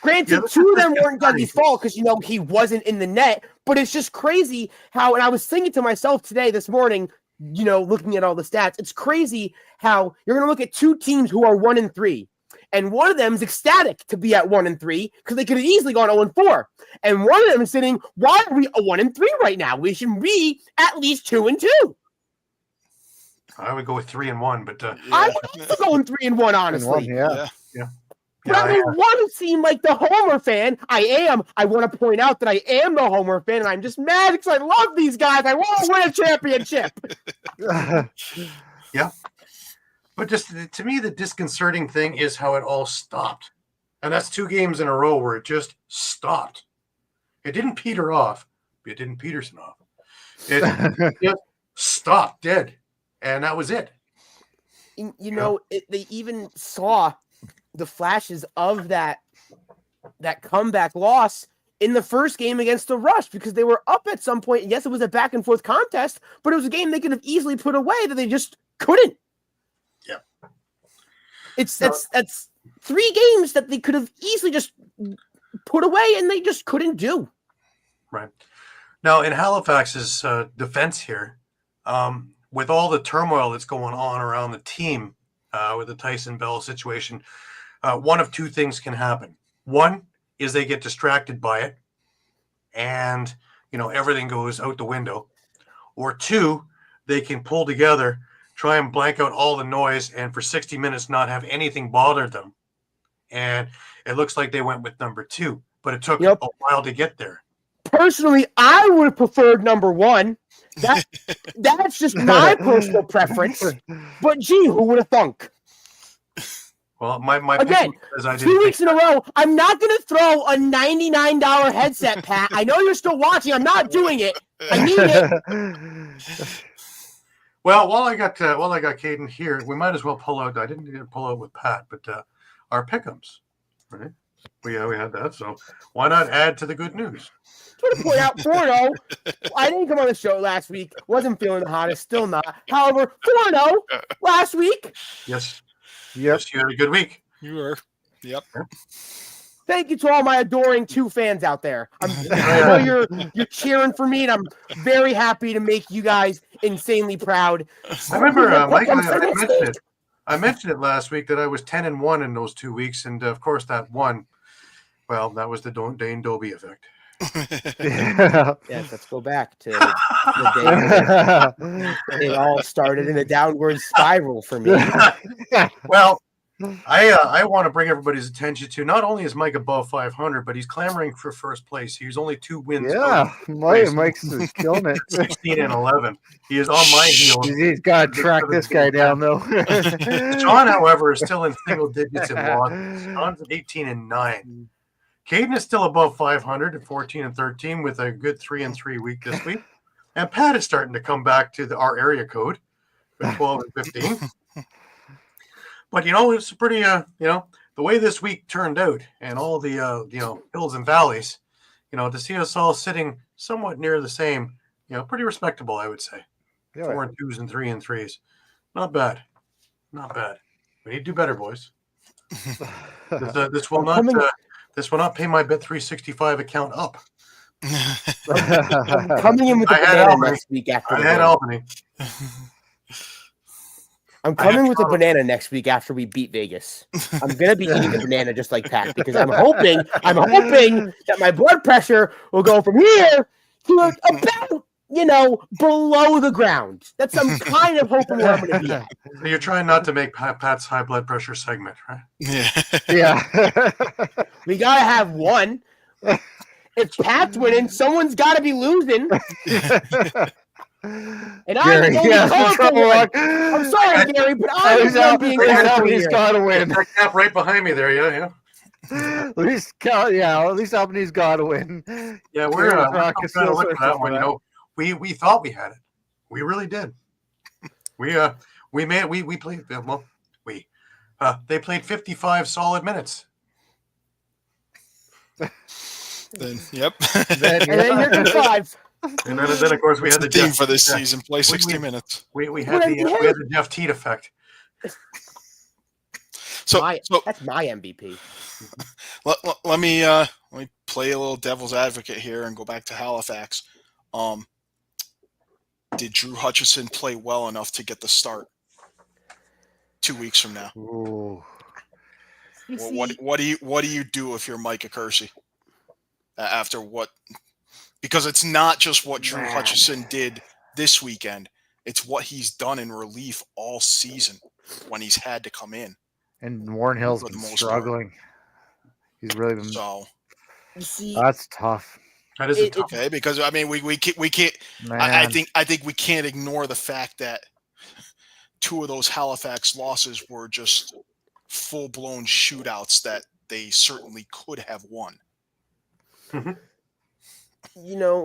Granted, 2 of them weren't Dougie's fault because, he wasn't in the net. But it's just crazy how, and I was thinking to myself this morning, looking at all the stats, it's crazy how you're going to look at 2 teams who are 1-3. And one of them is ecstatic to be at 1-3 because they could have easily gone 0-4. And one of them is sitting, why are we 1-3 right now? We should be at least 2-2. I would go with 3-1, but I would also go 3-1, honestly. Yeah. But I don't want to seem like the Homer fan. I want to point out that I am the Homer fan, and I'm just mad because I love these guys. I want to win a championship. Yeah. But just to me, the disconcerting thing is how it all stopped. And that's 2 games in a row where it just stopped. It didn't peter off. It didn't Peterson off. It just stopped dead. And that was it. They even saw the flashes of that comeback loss in the first game against the Rush because they were up at some point. Yes, it was a back and forth contest, but it was a game they could have easily put away that they just couldn't. Yeah. That's 3 games that they could have easily just put away and they just couldn't do. Right. Now, in Halifax's defense here, with all the turmoil that's going on around the team with the Tyson Bell situation, one of 2 things can happen. One is they get distracted by it and, everything goes out the window. Or 2, they can pull together, try and blank out all the noise, and for 60 minutes not have anything bother them. And it looks like they went with number 2, but it took a while to get there. Personally, I would have preferred number 1. That's just my personal preference. But gee, who would have thunk? Well, my again, 2 weeks in a row. I'm not going to throw a $99 headset, Pat. I know you're still watching. I'm not doing it. I need it. Well, while I got Caden here, we might as well pull out. I didn't get to pull out with Pat, but our pick'ems, right? We had that, so why not add to the good news? I want to point out 4-0. I didn't come on the show last week. Wasn't feeling the hottest. Still not. However, 4-0 last week. Yes. Yep. Yes, you had a good week. You were. Yep. Thank you to all my adoring 2 fans out there. I know you're cheering for me, and I'm very happy to make you guys insanely proud. I remember, Mike, I mentioned it last week that I was 10-1 in those 2 weeks, and of course that one. Well, that was the Dane Dobie effect. Yes, let's go back to the day it all started in a downward spiral for me. Well, I want to bring everybody's attention to not only is Mike above 500, but he's clamoring for first place. He's only 2 wins. Yeah, Mike's killing it. 16 and 11. He is on my heels. He's got to track this guy down, though. Shawn, however, is still in single digits in losses. Shawn's at 18 and 9. Caden is still above 500 at 14 and 13 with a good 3-3 week this week. And Pat is starting to come back to our area code with 12 and 15. But, it's pretty, the way this week turned out and all the, hills and valleys, to see us all sitting somewhat near the same, pretty respectable, I would say. 4 and 2s and 3 and 3s. Not bad. Not bad. We need to do better, boys. This will not pay my Bet365 account up. I'm coming in with the banana next week after I had Albany. I'm coming with a banana next week after we beat Vegas. I'm gonna be eating the banana just like Pat because I'm hoping that my blood pressure will go from here to about below the ground. That's some kind of hoping where I'm gonna be at. So you're trying not to make Pat's high blood pressure segment, right? Yeah. We gotta have one. If Pat's winning, someone's gotta be losing. And I'm I'm sorry, Gary, but I'm being He's got to win. That cap right behind me there, yeah. At least Albany's got to win. Yeah, we're trying to look at that one. We thought we had it. We really did. We played they played 55 solid minutes. Then yep. And then here comes 5. And then of course we had the theme Jeff for this season. Play 60 minutes. We had the Jeff Teat effect. So that's my MVP. Let me play a little devil's advocate here and go back to Halifax. Did Drew Hutchison play well enough to get the start 2 weeks from now? Ooh. What do you do if you're Micah Kersey after what? Because it's not just what Drew Hutchison did this weekend. It's what he's done in relief all season when he's had to come in. And Warren Hill's been struggling. He's really been. So that's tough. That is tough. Okay, because I mean we can't. I think we can't ignore the fact that 2 of those Halifax losses were just full blown shootouts that they certainly could have won. Mm-hmm.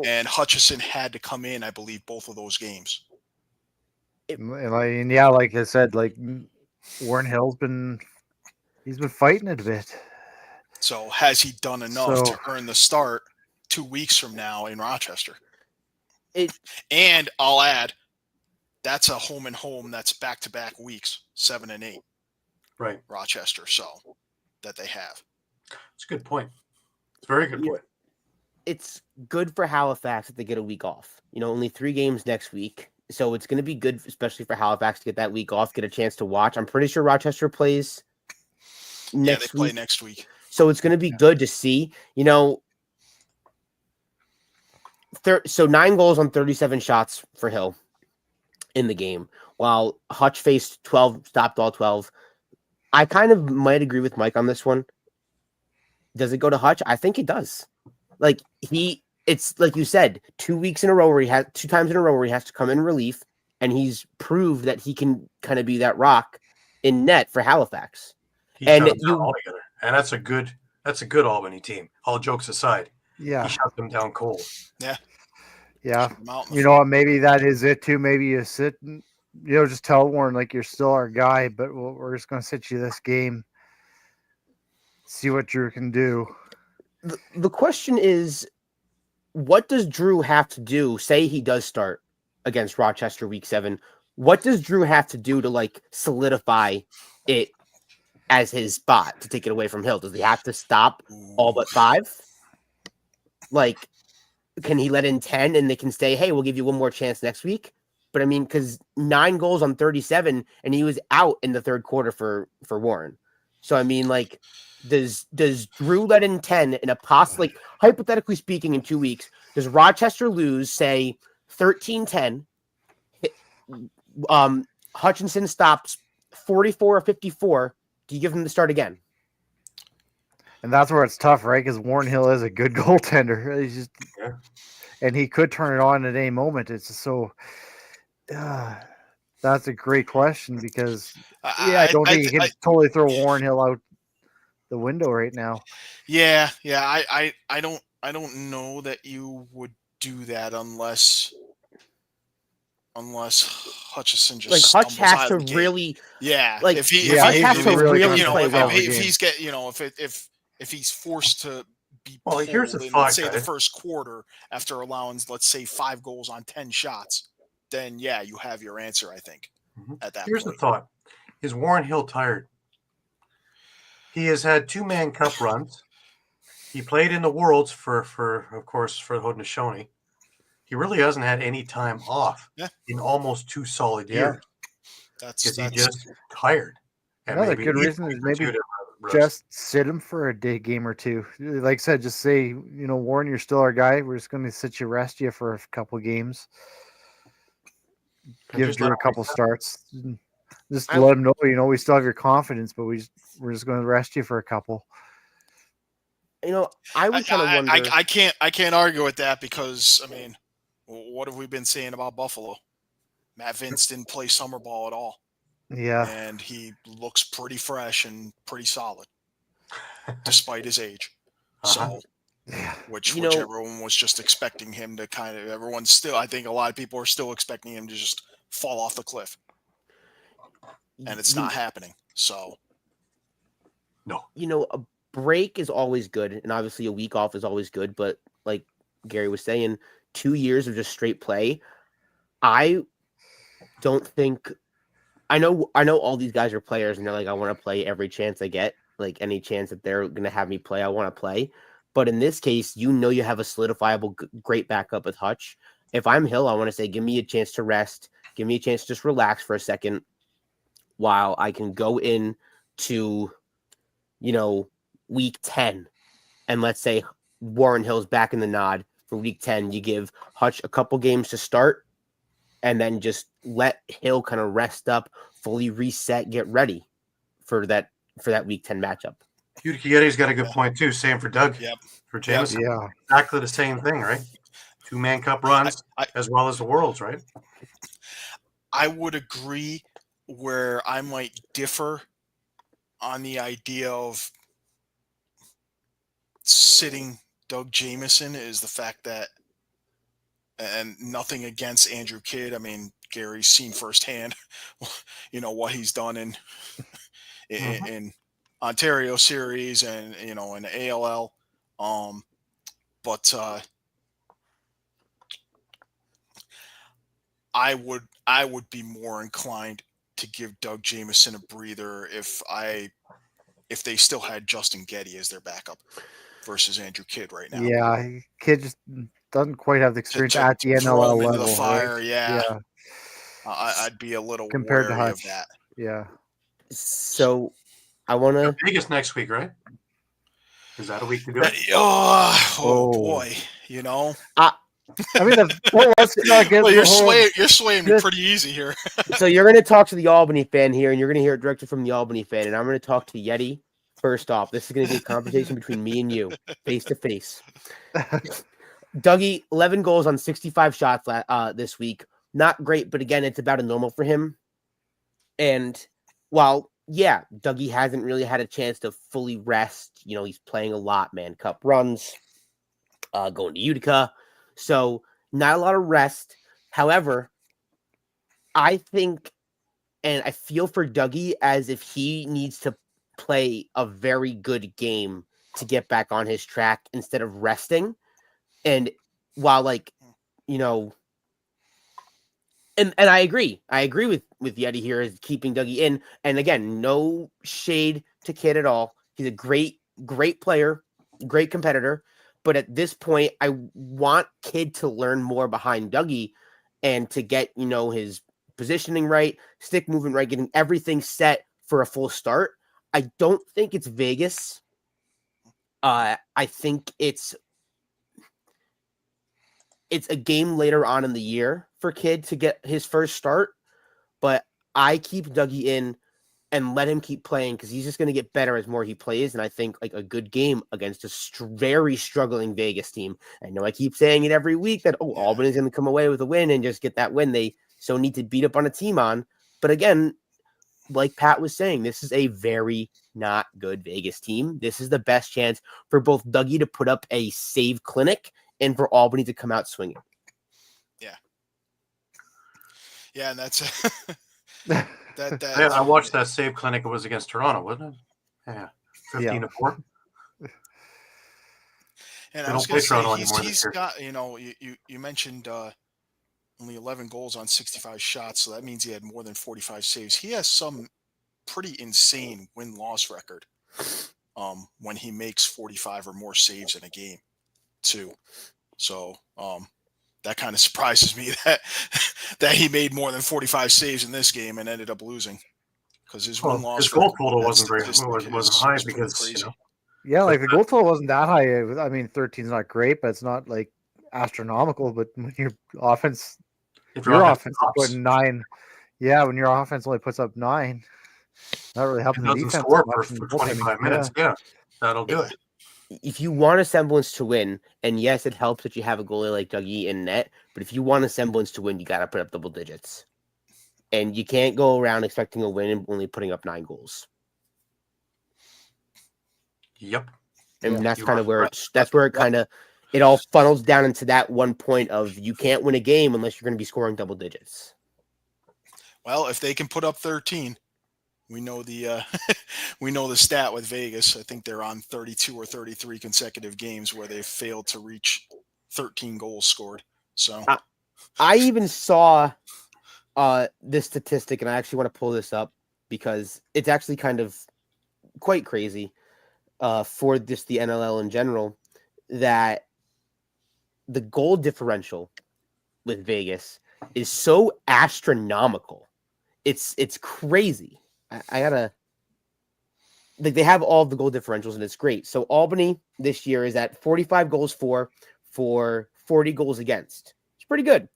And Hutchison had to come in, I believe, both of those games. Like I said, Warren Hill's been fighting it a bit. So has he done enough to earn the start 2 weeks from now in Rochester? And I'll add, that's a home and home that's back-to-back weeks, 7 and 8. Right. Rochester, so that they have. It's a good point. It's a very good point. It's good for Halifax that they get a week off. Only 3 games next week. So it's going to be good, especially for Halifax to get that week off, get a chance to watch. I'm pretty sure Rochester plays next week. Play next week. So it's going to be good to see. So 9 goals on 37 shots for Hill in the game, while Hutch faced 12, stopped all 12. I kind of might agree with Mike on this one. Does it go to Hutch? I think it does. It's like you said, 2 weeks in a row where 2 times in a row where he has to come in relief, and he's proved that he can kind of be that rock in net for Halifax. And that's a good Albany team. All jokes aside, yeah, he shut them down cold. Yeah. Maybe that is it too. Maybe you sit, just tell Warren you're still our guy, but we're just gonna sit you this game, see what Drew can do. The question is, what does Drew have to do? Say he does start against Rochester week 7. What does Drew have to do to solidify it as his spot to take it away from Hill? Does he have to stop all but 5? Can he let in 10 and they can say, hey, we'll give you one more chance next week? But I mean, because 9 goals on 37 and he was out in the third quarter for Warren. So I mean, does Drew let in 10 in a hypothetically speaking, in 2 weeks, does Rochester lose, say 13-10? Hutchinson stops 44 or 54 Do you give him the start again? And that's where it's tough, right? Because Warren Hill is a good goaltender. He's just, Yeah. and he could turn it on at any moment. It's just so. That's a great question because I don't think you can totally throw Warren Hill out the window right now. Yeah. I don't know that you would do that unless Hutchison just Like Hutch stumbles has out to of the gate. really, Yeah, like, if he Yeah, if he, has to if, really you know, play if, well. if he's get you know if he's forced to be Well, pulled here's the in, thought, let's say, the guys. first quarter after allowing, let's say, 5 goals on 10 shots, then yeah, you have your answer, I think, at that Here's point. the thought: is Warren Hill tired? He has had 2-man cup runs. He played in the Worlds for of course, for Haudenosaunee. He really hasn't had any time off in almost 2 solid years. That's Is he just tired? And Another maybe good needs reason a is week or maybe two to rest. just sit him for a day game or two. Like I said, just say, Warren, you're still our guy. We're just going to sit you, rest you for a couple games. And Give just Drew let a couple him starts. Just let him know, we still have your confidence, but we're just going to rest you for a couple. I would kind of wonder. I can't argue with that because, I mean, what have we been saying about Buffalo? Matt Vince didn't play summer ball at all. Yeah. And he looks pretty fresh and pretty solid despite his age. So, which everyone was just expecting him to I think a lot of people are still expecting him to just fall off the cliff. And it's not happening. So, no. A break is always good, and obviously a week off is always good, but like Gary was saying, 2 years of just straight play, I don't think I know all these guys are players and they're like, I want to play every chance I get, like any chance that they're going to have me play, I want to play. But in this case, you have a solidifiable great backup with Hutch. If I'm Hill, I want to say, give me a chance to rest, give me a chance to just relax for a second while I can go in to, week 10. And let's say Warren Hill's back in the nod for week 10. You give Hutch a couple games to start and then just let Hill kind of rest up, fully reset, get ready for that week 10 matchup. Udikieti's got a good point too. Same for Doug. Yep. For Jameson. Yeah. Exactly the same thing, right? 2-man cup runs as well as the Worlds, right? I would agree. Where I might differ on the idea of sitting Doug Jameson is the fact that, and nothing against Andrew Kidd. I mean, Gary's seen firsthand, what he's done in Ontario series and, in the ALL. But I would be more inclined to give Doug Jameson a breather if they still had Justin Getty as their backup versus Andrew Kidd right now. Yeah, Kidd just doesn't quite have the experience at the throw NLL him level. into the fire, right? yeah. I'd be a little compared wary to Hutch. of that. Yeah. So I want to Vegas next week, right? Is that a week to do it? Oh boy, I mean, let's not get you're swaying me pretty easy here. So you're going to talk to the Albany fan here, and you're going to hear it directly from the Albany fan, and I'm going to talk to Yeti first off. This is going to be a conversation between me and you, face to face. Dougie, 11 goals on 65 shots this week. Not great, but again, it's about a normal for him. And while, Dougie hasn't really had a chance to fully rest. He's playing a lot, man. Cup runs, going to Utica. So not a lot of rest. However, I think, and I feel for Dougie as if he needs to play a very good game to get back on his track instead of resting. And while and I agree with Yeti here is keeping Dougie in. And again, no shade to Kidd at all. He's a great player, great competitor. But at this point, I want Kidd to learn more behind Dougie and to get, his positioning right, stick movement right, getting everything set for a full start. I don't think it's Vegas. I think it's a game later on in the year for Kidd to get his first start. But I keep Dougie in and let him keep playing because he's just going to get better as more he plays. And I think like a good game against a very struggling Vegas team. I know I keep saying it every week that, Albany's going to come away with a win and just get that win they so need to beat up on a team on. But again, like Pat was saying, this is a very not good Vegas team. This is the best chance for both Dougie to put up a save clinic and for Albany to come out swinging. Yeah, and that's that. Yeah, I watched that save clinic. It was against Toronto, wasn't it? Yeah, 15-4. And They I was don't play going to Toronto say, anymore he's this year. got, you mentioned only 11 goals on 65 shots, so that means he had more than 45 saves. He has some pretty insane win-loss record when he makes 45 or more saves in a game, too. So that kind of surprises me that he made more than 45 saves in this game and ended up losing, because his win-loss his goal record, total that wasn't statistic wasn't high is pretty because crazy. Yeah, like the goal total wasn't that high. I mean, 13 is not great, but it's not like astronomical. But when your offense, if your offense offense is drops, putting 9, yeah, when your offense only puts up 9, not really helping it the doesn't defense score much for in the 25 goaltending. minutes. Yeah, that'll do it. If you want a semblance to win, and yes, it helps that you have a goalie like Dougie in net, but if you want a semblance to win, you got to put up double digits. And you can't go around expecting a win and only putting up 9 goals. Yep. And that's You kind are of where correct. it all funnels down into that one point of you can't win a game unless you're going to be scoring double digits. Well, if they can put up 13, we know the we know the stat with Vegas. I think they're on 32 or 33 consecutive games where they've failed to reach 13 goals scored. So I even saw this statistic, and I actually want to pull this up because it's actually kind of quite crazy for just the NLL in general, that the goal differential with Vegas is so astronomical. It's crazy. I gotta, like, they have all of the goal differentials and it's great. So Albany this year is at 45 goals for 40 goals against. It's pretty good.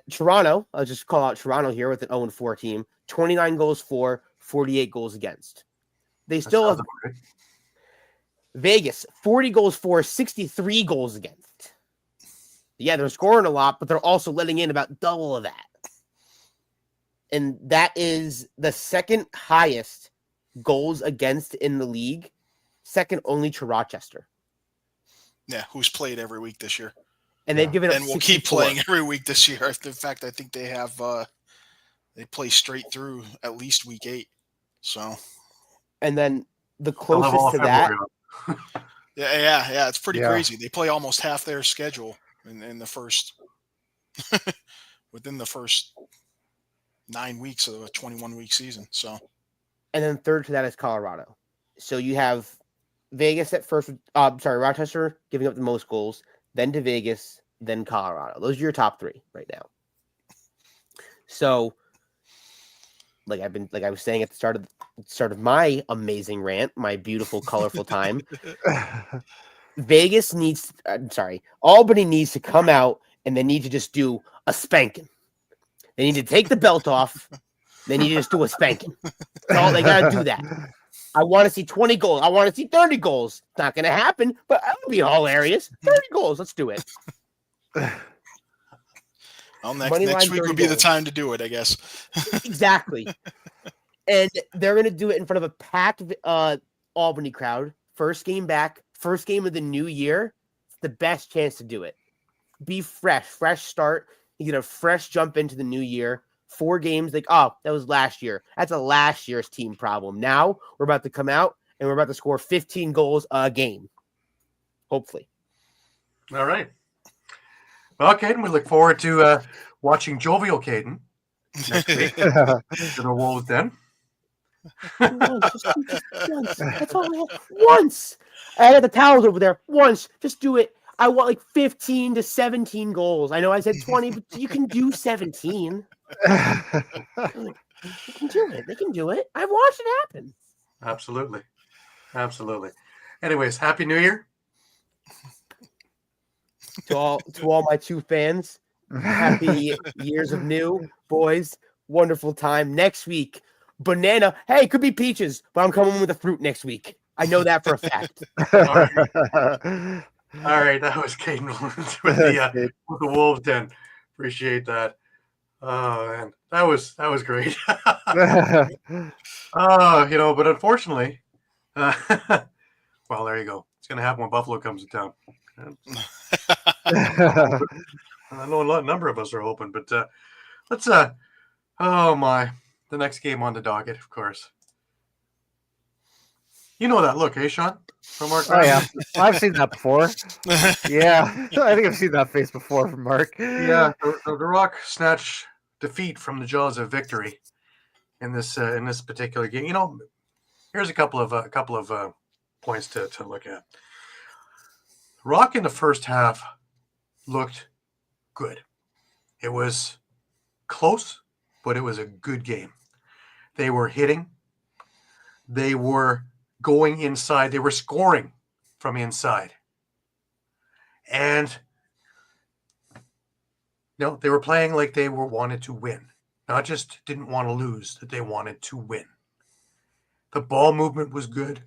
Toronto, I'll just call out Toronto here with an 0-4 team, 29 goals for, 48 goals against. They still have Vegas, 40 goals for, 63 goals against. Yeah, they're scoring a lot, but they're also letting in about double of that. And that is the second highest goals against in the league, second only to Rochester. yeah, who's played every week this year, And they've given up and will keep 64. playing every week this year. In fact, I think they have they play straight through at least week 8. So, And then the They'll have all closest of to that, February on. yeah, it's pretty Yeah. crazy. They play almost half their schedule in the first within the first 9 weeks of a 21-week season. So, and then third to that is Colorado. So you have Vegas at first. Rochester giving up the most goals, then to Vegas, then Colorado. Those are your top 3 right now. So, like I was saying at the start of my amazing rant, my beautiful, colorful time. Albany needs to come out and they need to just do a spanking. They need to take the belt off. They need to just do a spanking. That's all they got to do that. I want to see 20 goals. I want to see 30 goals. It's not going to happen, but that would be hilarious. 30 goals. Let's do it. well, next week would be the time to do it, I guess. Exactly. And they're going to do it in front of a packed Albany crowd. First game back, first game of the new year. It's the best chance to do it. Be fresh start. You get a fresh jump into the new year. 4 games, like, oh, that was last year. That's a last year's team problem. Now we're about to come out and we're about to score 15 goals a game. Hopefully. All right. Well, Caden, we look forward to watching jovial Caden next week. Gonna roll with then. Once. That's all I want. Once. I had the towels over there. Once. Just do it. I want like 15 to 17 goals. I know I said 20, but you can do 17. They can do it. They can do it. I've watched it happen. Absolutely. Anyways, Happy New Year. To all my 2 fans, happy years of new, boys. Wonderful time. Next week, banana. Hey, it could be peaches, but I'm coming with a fruit next week. I know that for a fact. All right, that was Caden with the Wolves Den. Appreciate that. Oh man, that was great. But unfortunately, well, there you go. It's gonna happen when Buffalo comes to town. I know a number of us are hoping, but let's the next game on the docket, of course. You know that look, eh, Shawn? From Mark. Oh yeah, I've seen that before. Yeah, I think I've seen that face before from Mark. Yeah, the Rock snatch defeat from the jaws of victory in this particular game. You know, here's a couple of points to look at. Rock in the first half looked good. It was close, but it was a good game. They were hitting. They were going inside. They were scoring from inside. And they were playing like they wanted to win. Not just didn't want to lose, that they wanted to win. The ball movement was good.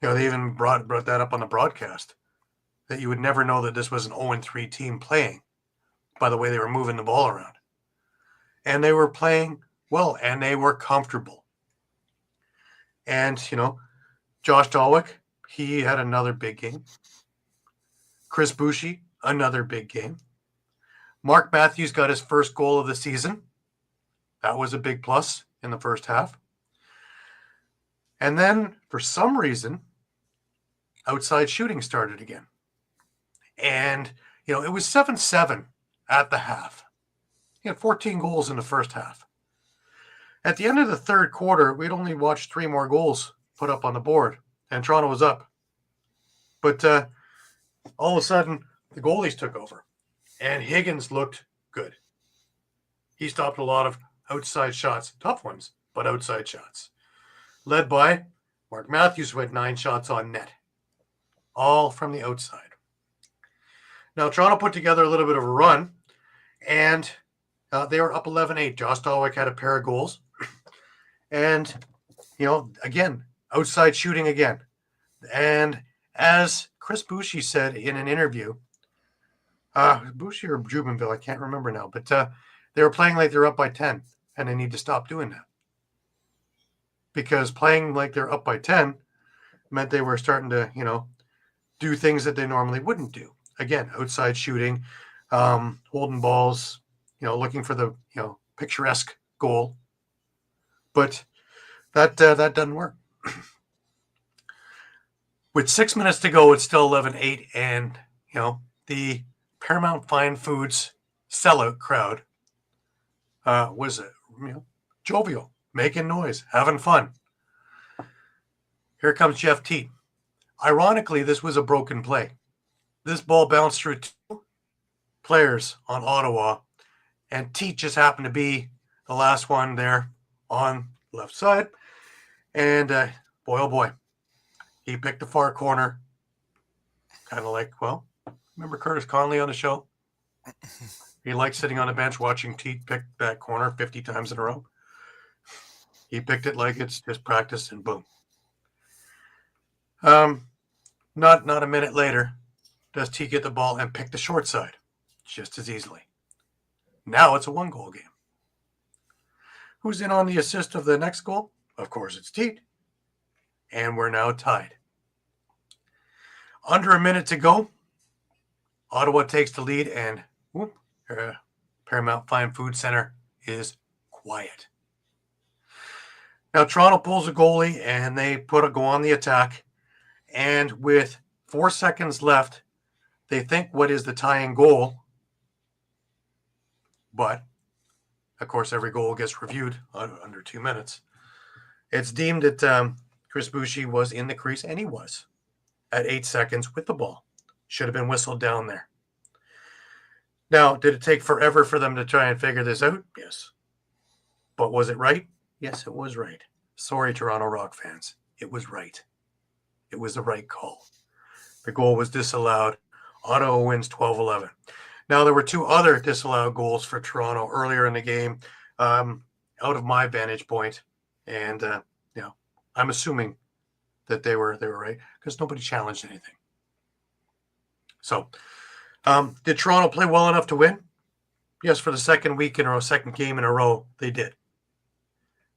They even brought that up on the broadcast, that you would never know that this was an 0-3 team playing by the way they were moving the ball around. And they were playing well, and they were comfortable. And, Josh Dahlwick, he had another big game. Chris Bushi, another big game. Mark Matthews got his first goal of the season. That was a big plus in the first half. And then, for some reason, outside shooting started again. And, it was 7-7 at the half. He had 14 goals in the first half. At the end of the third quarter, we'd only watched 3 more goals put up on the board, and Toronto was up. But all of a sudden, the goalies took over, and Higgins looked good. He stopped a lot of outside shots, tough ones, but outside shots. Led by Mark Matthews, who had 9 shots on net, all from the outside. Now, Toronto put together a little bit of a run, and they were up 11-8. Josh Dahlwick had a pair of goals. And, again, outside shooting again. And as Chris Bushi said in an interview, Bushi or Jubinville, I can't remember now, but they were playing like they're up by 10, and they need to stop doing that. Because playing like they're up by 10 meant they were starting to, do things that they normally wouldn't do. Again, outside shooting, holding balls, looking for the, picturesque goal. But that doesn't work. With 6 minutes to go, it's still 11-8, and, the Paramount Fine Foods sellout crowd was, jovial, making noise, having fun. Here comes Jeff Teat. Ironically, this was a broken play. This ball bounced through 2 players on Ottawa, and Teat just happened to be the last one there on the left side. And boy, oh boy, he picked the far corner. Kind of like, remember Curtis Conley on the show? He liked sitting on the bench watching Teat pick that corner 50 times in a row. He picked it like it's just practice, and boom. Not a minute later, does Teat get the ball and pick the short side just as easily. Now it's a 1-goal game. Who's in on the assist of the next goal? Of course, it's Teat. And we're now tied. Under a minute to go. Ottawa takes the lead, and Paramount Fine Food Center is quiet. Now Toronto pulls a goalie, and they go on the attack. And with 4 seconds left, they think what is the tying goal. But, of course, every goal gets reviewed under 2 minutes. It's deemed that Chris Bushi was in the crease, and he was, at 8 seconds with the ball. Should have been whistled down there. Now, did it take forever for them to try and figure this out? Yes. But was it right? Yes, it was right. Sorry, Toronto Rock fans. It was right. It was the right call. The goal was disallowed. Ottawa wins 12-11. Now, there were 2 other disallowed goals for Toronto earlier in the game. Out of my vantage point, And I'm assuming that they were right because nobody challenged anything. So, did Toronto play well enough to win? Yes, for the second game in a row, they did.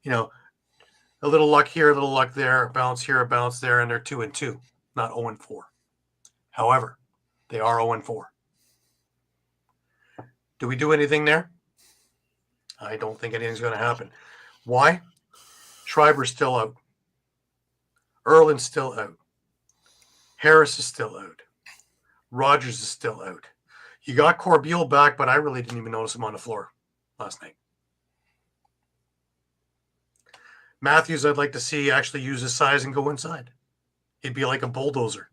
A little luck here, a little luck there, a bounce here, a bounce there, and they're 2-2, not 0-4. However, they are 0-4. Do we do anything there? I don't think anything's going to happen. Why? Schreiber's still out. Erlin's still out. Harris is still out. Rogers is still out. You got Corbeil back, but I really didn't even notice him on the floor last night. Matthews, I'd like to see actually use his size and go inside. He'd be like a bulldozer.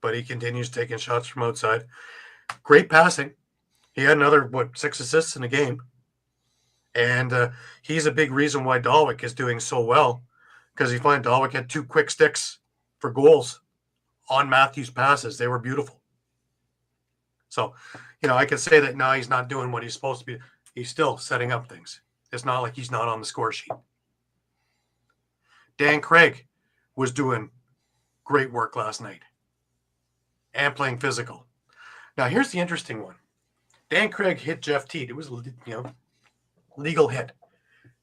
But he continues taking shots from outside. Great passing. He had another, 6 assists in the game. And he's a big reason why Dalwick is doing so well, because you find Dalwick had 2 quick sticks for goals on Matthews' passes. They were beautiful. So, I can say that now he's not doing what he's supposed to be. He's still setting up things. It's not like he's not on the score sheet. Dan Craig was doing great work last night and playing physical. Now, here's the interesting one. Dan Craig hit Jeff Teat. It was, legal hit.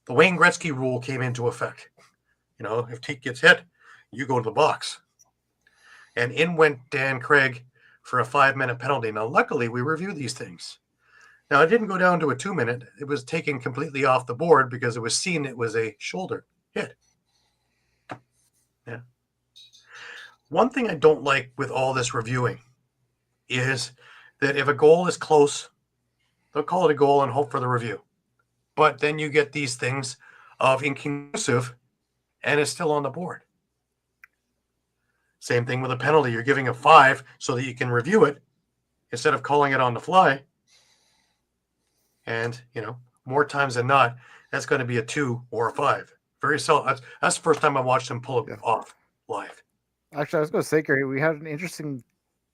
The Wayne Gretzky rule came into effect. If Teat gets hit, you go to the box. And in went Dan Craig for a 5-minute penalty. Now, luckily, we review these things. Now, it didn't go down to a 2-minute. It was taken completely off the board because it was seen it was a shoulder hit. Yeah. One thing I don't like with all this reviewing is that if a goal is close, they'll call it a goal and hope for the review. But then you get these things of inconclusive, and it's still on the board. Same thing with a penalty. You're giving a 5 so that you can review it instead of calling it on the fly. And, more times than not, that's going to be a 2 or a 5. Very seldom. That's the first time I watched him pull it off live. Actually, I was going to say, Gary, we had an interesting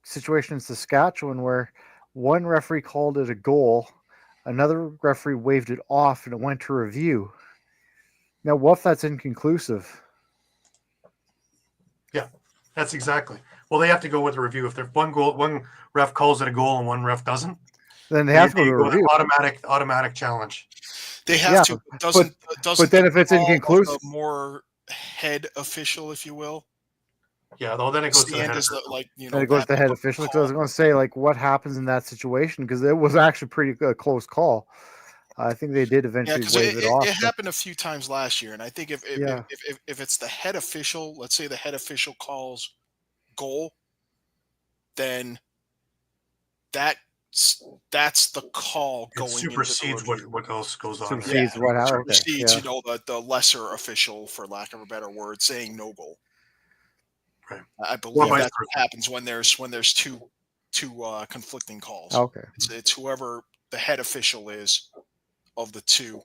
situation in Saskatchewan where one referee called it a goal, another referee waved it off, and it went to review. Now, what if that's inconclusive? Yeah, that's exactly. Well, they have to go with a review. If there's one ref calls it a goal and one ref doesn't, then they have to go to with review. Automatic challenge. They have to. Doesn't but then if it's inconclusive, more head official, if you will. Yeah, though then it goes to the head. Then it goes to the head official. Because I was going to say, what happens in that situation? Because it was actually pretty close call. I think they did eventually wave it off. It happened a few times last year, and I think if it's the head official, let's say the head official calls goal, then that's the call going. It supersedes what else goes on. Supersedes the lesser official, for lack of a better word, saying no goal. Right. I believe that's what happens when there's two conflicting calls. Okay. It's whoever the head official is of the two.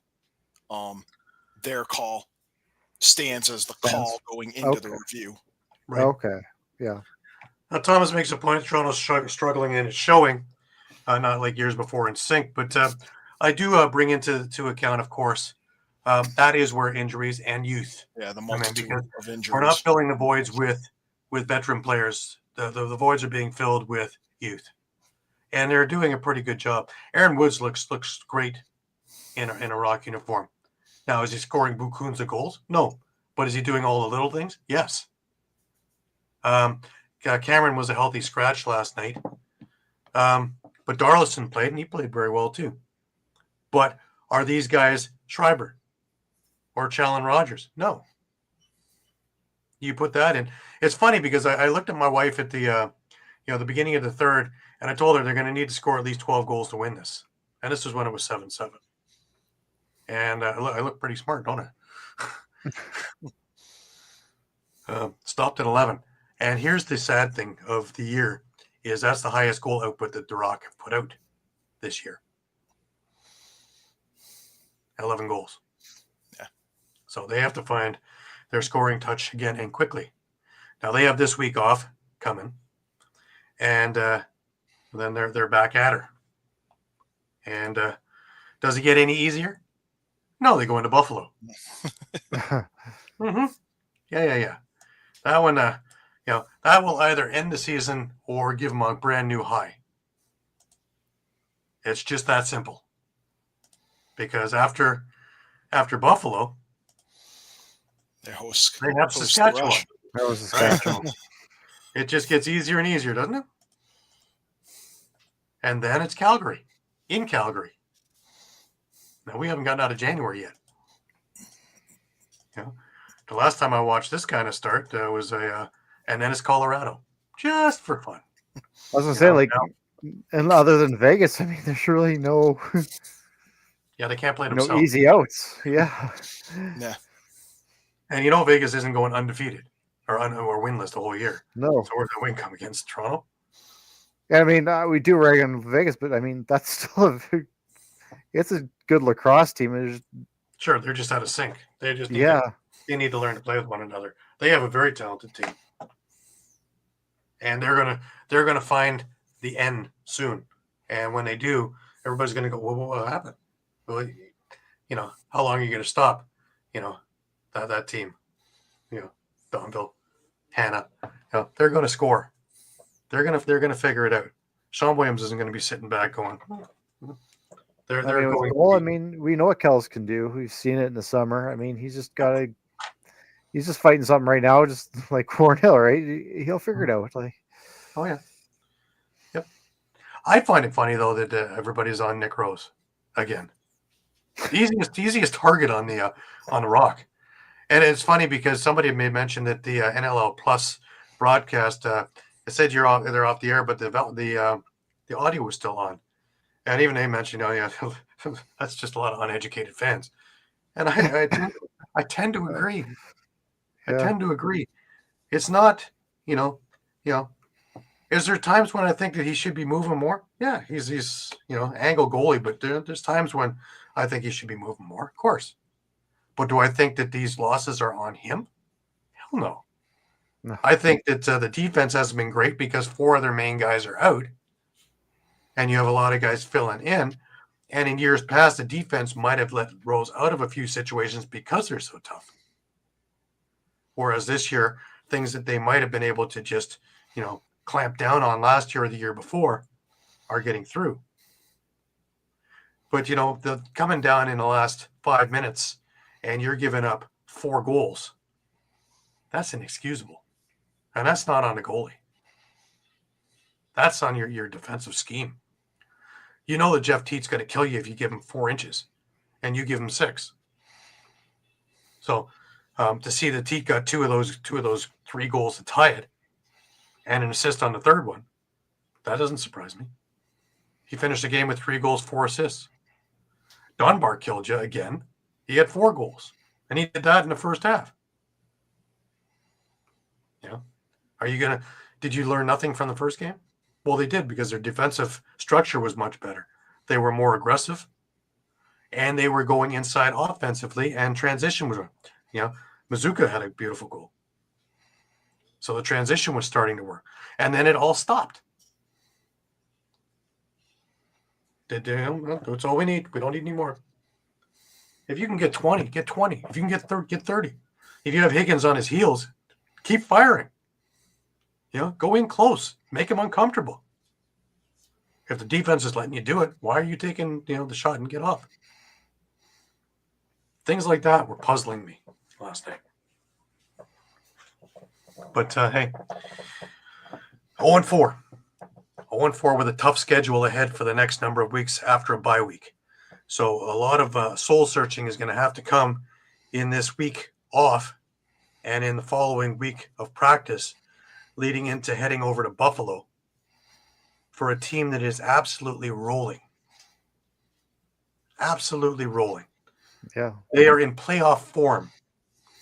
Their call stands as the call going into the review. Right. Okay. Yeah. Now Thomas makes a point. Toronto's struggling, and it's showing. Not like years before in sync, but I do bring into account, of course, that is where injuries and youth. Yeah, the multitude of injuries. We're not filling the voids with veteran players. The voids are being filled with youth, and they're doing a pretty good job. Aaron Woods looks great in a Rock uniform. Now, is he scoring bukuns of goals? No, but is he doing all the little things? Yes. Cameron was a healthy scratch last night. But Darlison played, and he played very well too. But are these guys Schreiber or Challen Rogers? No. You put that in. It's funny because I looked at my wife at the beginning of the third, and I told her they're going to need to score at least 12 goals to win this. And this was when it was 7-7. And I look pretty smart, don't I? Stopped at 11. And here's the sad thing of the year. Is that's the highest goal output that the Rock have put out this year. 11 goals. Yeah. So they have to find their scoring touch again and quickly. Now they have this week off coming, and then they're back at her. And does it get any easier? No, they go into Buffalo. Mm-hmm. Yeah. That one, that will either end the season or give them a brand new high. It's just that simple. Because after Buffalo, They host. they have host the Saskatchewan. Rush. That was Saskatchewan. It just gets easier and easier, doesn't it? And then it's Calgary, in Calgary. Now, we haven't gotten out of January yet. The last time I watched this kind of start was and then it's Colorado, just for fun. I was gonna say, and other than Vegas, I mean, there's really no Yeah, they can't play themselves. easy outs. Yeah. Yeah. And Vegas isn't going undefeated or winless the whole year. No. So where's the win come against Toronto? Yeah, I mean, we do rag on Vegas, but I mean, that's still it's a good lacrosse team. Sure, they're just out of sync. They just they need to learn to play with one another. They have a very talented team, and they're gonna find the end soon. And when they do, everybody's gonna go, "Well, what happened? Well, how long are you gonna stop? That team, Donville, Hannah, they're gonna score. They're gonna figure it out. Sean Williams isn't gonna be sitting back going." They're going. Well, I mean, we know what Kells can do. We've seen it in the summer. I mean, he's just fighting something right now, just like Cornell, right? He'll figure it out. Like, Oh yeah, yep. I find it funny though that everybody's on Nick Rose again. Easiest target on the rock, and it's funny because somebody made mention that the NLL Plus broadcast it said they're off the air, but the audio was still on. And even they mentioned, that's just a lot of uneducated fans. And I tend to agree. I tend to agree. It's not, is there times when I think that he should be moving more? Yeah, he's angle goalie, but there's times when I think he should be moving more, of course. But do I think that these losses are on him? Hell no. No. I think that the defense hasn't been great because 4 other main guys are out. And you have a lot of guys filling in. And in years past, the defense might have let Rose out of a few situations because they're so tough. Whereas this year, things that they might have been able to just, clamp down on last year or the year before are getting through. But, the coming down in the last 5 minutes and you're giving up 4 goals, that's inexcusable. And that's not on the goalie. That's on your defensive scheme. You know that Jeff Teat's going to kill you if you give him 4 inches and you give him 6. So to see that Teat got two of those 3 goals to tie it and an assist on the third one, that doesn't surprise me. He finished the game with 3 goals, 4 assists. Dunbar killed you again. He had 4 goals, and he did that in the first half. Did you learn nothing from the first game? Well, they did, because their defensive structure was much better. They were more aggressive, and they were going inside offensively, and transition was, Mazuka had a beautiful goal. So the transition was starting to work. And then it all stopped. That's all we need. We don't need any more. If you can get 20, get 20. If you can get 30, get 30. If you have Higgins on his heels, keep firing. Go in close. Make him uncomfortable. If the defense is letting you do it, why are you taking, the shot and get off? Things like that were puzzling me last night. But, hey, 0-4. 0-4 with a tough schedule ahead for the next number of weeks after a bye week. So a lot of soul searching is going to have to come in this week off and in the following week of practice, leading into heading over to Buffalo for a team that is absolutely rolling. Absolutely rolling. Yeah. They are in playoff form,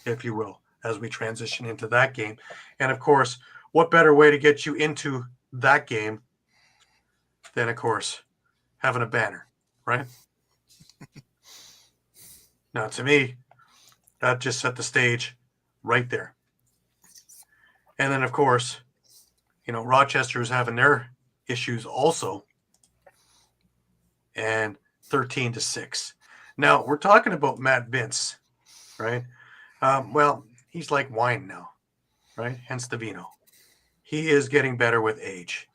if you will, as we transition into that game. And, of course, what better way to get you into that game than, of course, having a banner, right? Now, to me, that just set the stage right there. And then, of course, Rochester is having their issues also. And 13-6. Now, we're talking about Matt Vince, right? Well, he's like wine now, right? Hence the vino. He is getting better with age.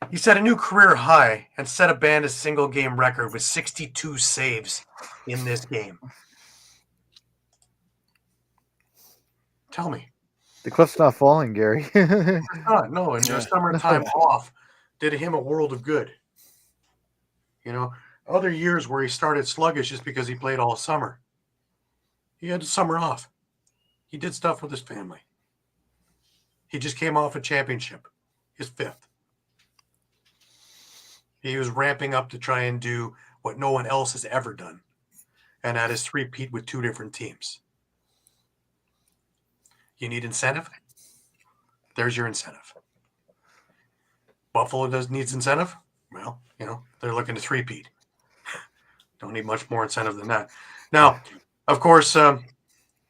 He set a new career high and set a Bandit single game record with 62 saves in this game. Tell me. The cliff's not falling, Gary. It's not. No, and Yeah. your summertime off did him a world of good. You know, other years where he started sluggish just because he played all summer. He had the summer off. He did stuff with his family. He just came off a championship, his 5th. He was ramping up to try and do what no one else has ever done, and that is three-peat with 2 different teams. You need incentive? There's your incentive. Buffalo needs incentive? Well, you know, they're looking to three-peat. Don't need much more incentive than that. Now, of course, you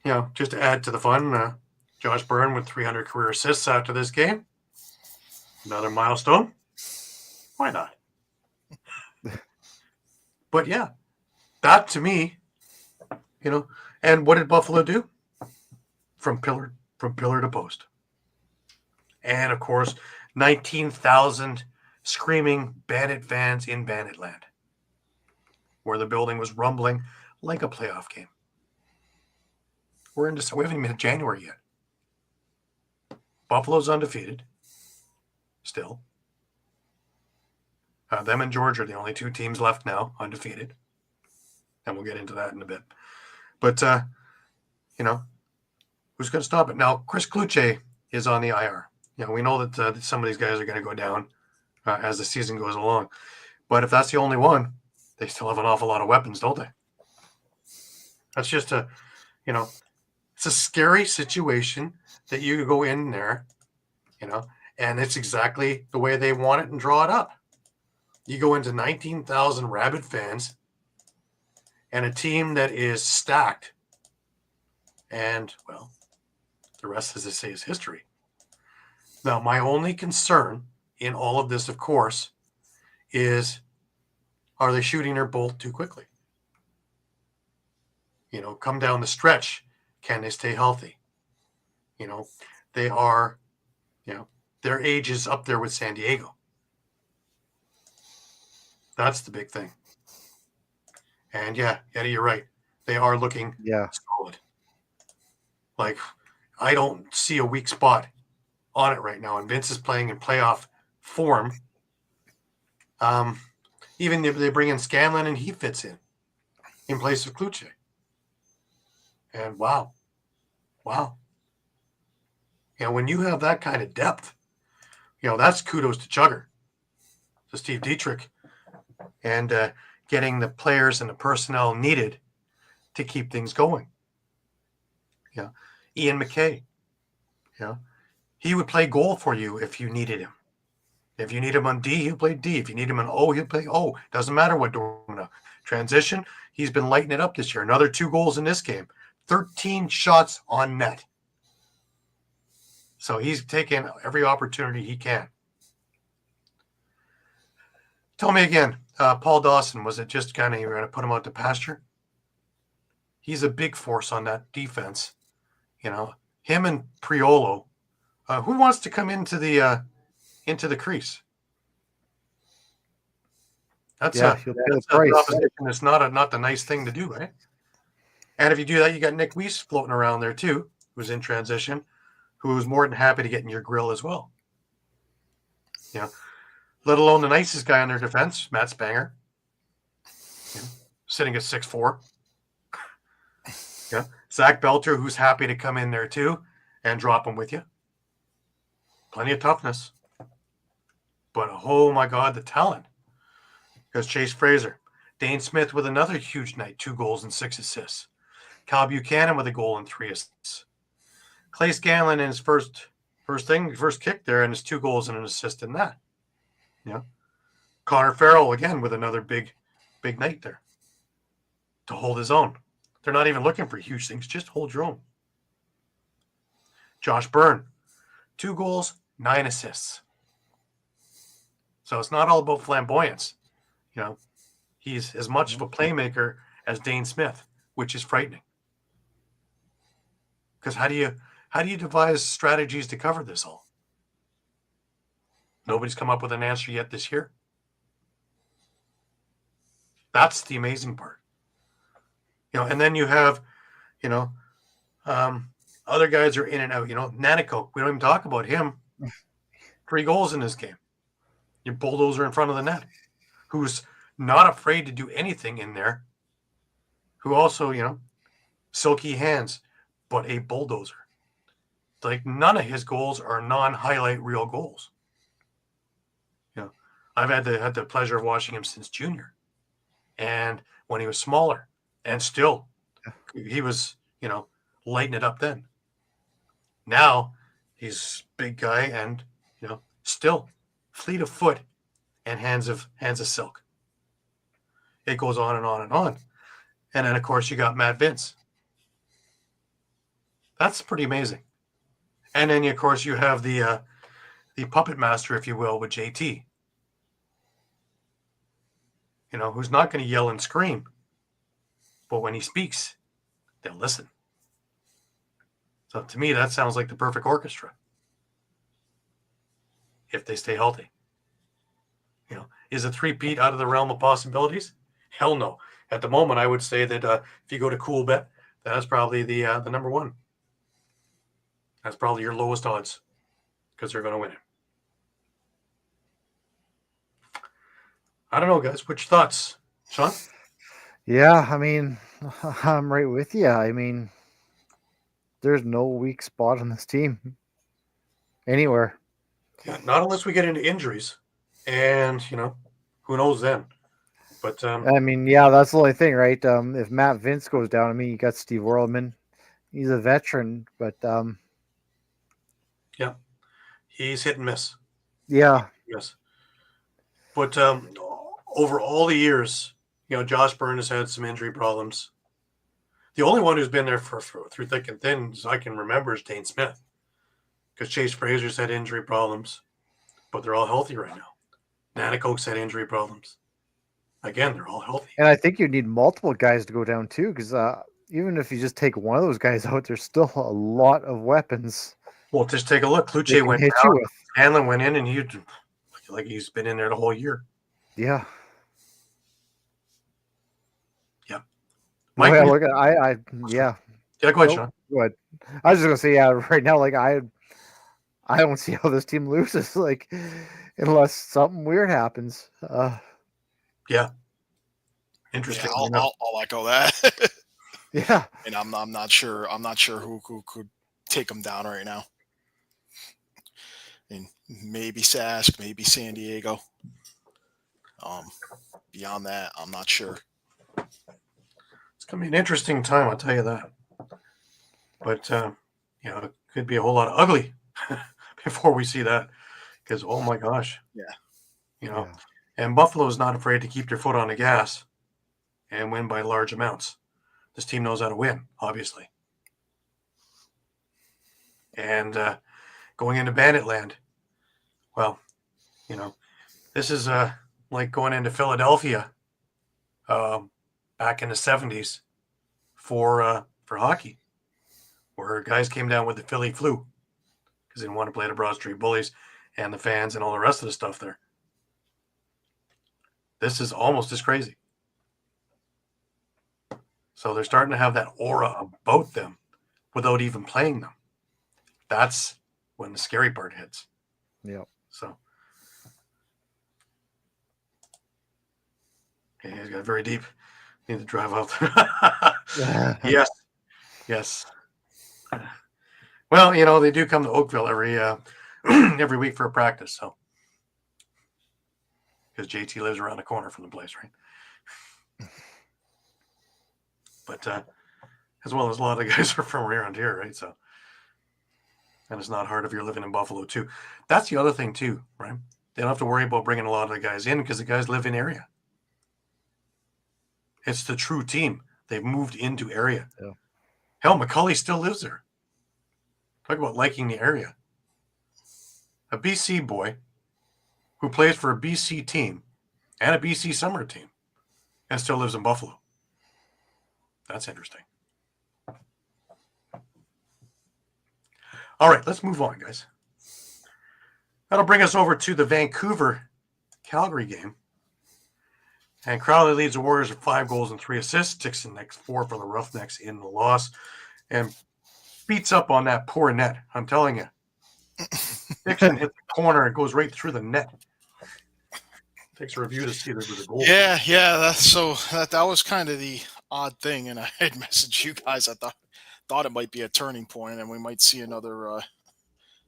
know, just to add to the fun, Josh Byrne with 300 career assists after this game. Another milestone. Why not? But yeah, that to me, you know, and what did Buffalo do? From pillar to post. And of course, 19,000 screaming Bandit fans in Bandit land, where the building was rumbling like a playoff game. We haven't even hit January yet. Buffalo's undefeated. Still. Them and Georgia are the only 2 teams left now, undefeated. And we'll get into that in a bit. But, you know, who's going to stop it? Now, Chris Kluche is on the IR. You know, we know that some of these guys are going to go down as the season goes along. But if that's the only one, they still have an awful lot of weapons, don't they? That's just you know, it's a scary situation that you go in there, you know, and it's exactly the way they want it and draw it up. You go into 19,000 rabid fans and a team that is stacked. And, well, the rest, as they say, is history. Now, my only concern in all of this, of course, is are they shooting their bolt too quickly? You know, come down the stretch. Can they stay healthy? You know, they are, you know, their age is up there with San Diego. That's the big thing. And yeah, Eddie, you're right. They are looking solid. Like, I don't see a weak spot on it right now. And Vince is playing in playoff form. Even if they bring in Scanlon and he fits in place of Kluche. And wow. You know, when you have that kind of depth, you know, that's kudos to Chugger, to Steve Dietrich, and getting the players and the personnel needed to keep things going. Yeah, Ian McKay, you know, he would play goal for you if you needed him. If you need him on D, he'll play D. If you need him on O, he'll play O. Doesn't matter what door. Transition, he's been lighting it up this year. Another 2 goals in this game. 13 shots on net. So he's taking every opportunity he can. Tell me again, Paul Dawson, was it just kind of you were going to put him out to pasture? He's a big force on that defense. You know, him and Priolo. Who wants to come into the crease? That's a proposition. It's not the nice thing to do, right? And if you do that, you got Nick Weiss floating around there too, who's in transition, who's more than happy to get in your grill as well. You know, let alone the nicest guy on their defense, Matt Spanger, you know, sitting at 6'4". Yeah, Zach Belcher, who's happy to come in there too and drop him with you. Plenty of toughness. But oh my God, the talent. Because Chase Fraser, Dane Smith with another huge night, 2 goals and 6 assists. Cal Buchanan with a goal and 3 assists. Clay Scanlon in his first kick there, and his 2 goals and an assist in that. Yeah. Connor Farrell again with another big night there to hold his own. They're not even looking for huge things, just hold your own. Josh Byrne, 2 goals, 9 assists. So it's not all about flamboyance. You know, He's as much of a playmaker as Dane Smith, which is frightening. Because how do you devise strategies to cover this all? Nobody's come up with an answer yet this year. That's the amazing part. And then you have, other guys are in and out. Naniko, we don't even talk about him. 3 goals in this game. Your bulldozer in front of the net, who's not afraid to do anything in there, who also, silky hands, but a bulldozer. Like, none of his goals are non-highlight real goals. I've had the pleasure of watching him since junior, and when he was smaller, and still he was, lighting it up then. Now he's big guy and, still fleet of foot and hands of silk. It goes on and on and on. And then, of course, you got Matt Vince. That's pretty amazing. And then, of course, you have the puppet master, if you will, with JT. Who's not going to yell and scream. But when he speaks, they'll listen. So to me, that sounds like the perfect orchestra. If they stay healthy. Is a three-peat out of the realm of possibilities? Hell no. At the moment, I would say that if you go to Cool Bet, that's probably the number one. That's probably your lowest odds because they're going to win it. I don't know, guys. Which thoughts? Shawn? Yeah, I mean, I'm right with you. I mean, there's no weak spot on this team anywhere. Yeah, not unless we get into injuries. And, who knows then. But I mean, yeah, that's the only thing, right? If Matt Vince goes down, I mean, you got Steve Worldman. He's a veteran, but yeah, he's hit and miss. Yeah. Yes. But over all the years, Josh Byrne has had some injury problems. The only one who's been there for through thick and thin, as I can remember, is Dane Smith. Because Chase Fraser's had injury problems, but they're all healthy right now. Nanticoke's had injury problems. Again, they're all healthy. And I think you need multiple guys to go down too, because even if you just take one of those guys out, there's still a lot of weapons. Well, just take a look. Kluche went down. Hanlon went in, and he's been in there the whole year. Yeah. Yeah. Mike, yeah, look at yeah. Yeah, go ahead, Shawn. Go ahead. I was just gonna say, yeah, right now, like I don't see how this team loses, like unless something weird happens. Yeah. Interesting. Yeah, I'll echo that. Yeah. And I'm not sure who could take them down right now. I mean, maybe Sask, maybe San Diego. Beyond that, I'm not sure. It's gonna be an interesting time, I'll tell you that. But it could be a whole lot of ugly before we see that. Because oh my gosh. Yeah. And Buffalo's not afraid to keep their foot on the gas and win by large amounts. This team knows how to win, obviously. And going into Bandit Land, well, this is like going into Philadelphia back in the 70s for hockey, where guys came down with the Philly flu because they didn't want to play the Broad Street Bullies and the fans and all the rest of the stuff there. This is almost as crazy. So they're starting to have that aura about them without even playing them. That's when the scary part hits. Yeah. So. Okay, he's got very deep. Need to drive out. Yes. Yes. Well, they do come to Oakville every week for a practice, so. Because JT lives around the corner from the place, right? But as well as a lot of the guys are from around here, right? So, and it's not hard if you're living in Buffalo too. That's the other thing too, right? They don't have to worry about bringing a lot of the guys in because the guys live in area. It's the true team. They've moved into area. Yeah. Hell, McCully still lives there. Talk about liking the area. A BC boy who plays for a BC team and a BC summer team and still lives in Buffalo. That's interesting. All right, let's move on, guys. That'll bring us over to the Vancouver-Calgary game. And Crowley leads the Warriors with 5 goals and 3 assists. Dixon next 4 for the Roughnecks in the loss. And beats up on that poor net. I'm telling you. Dixon hit the corner and goes right through the net. Takes a review to see there was a goal. Yeah. That was kind of the odd thing. And I had messaged you guys. I thought it might be a turning point and we might see another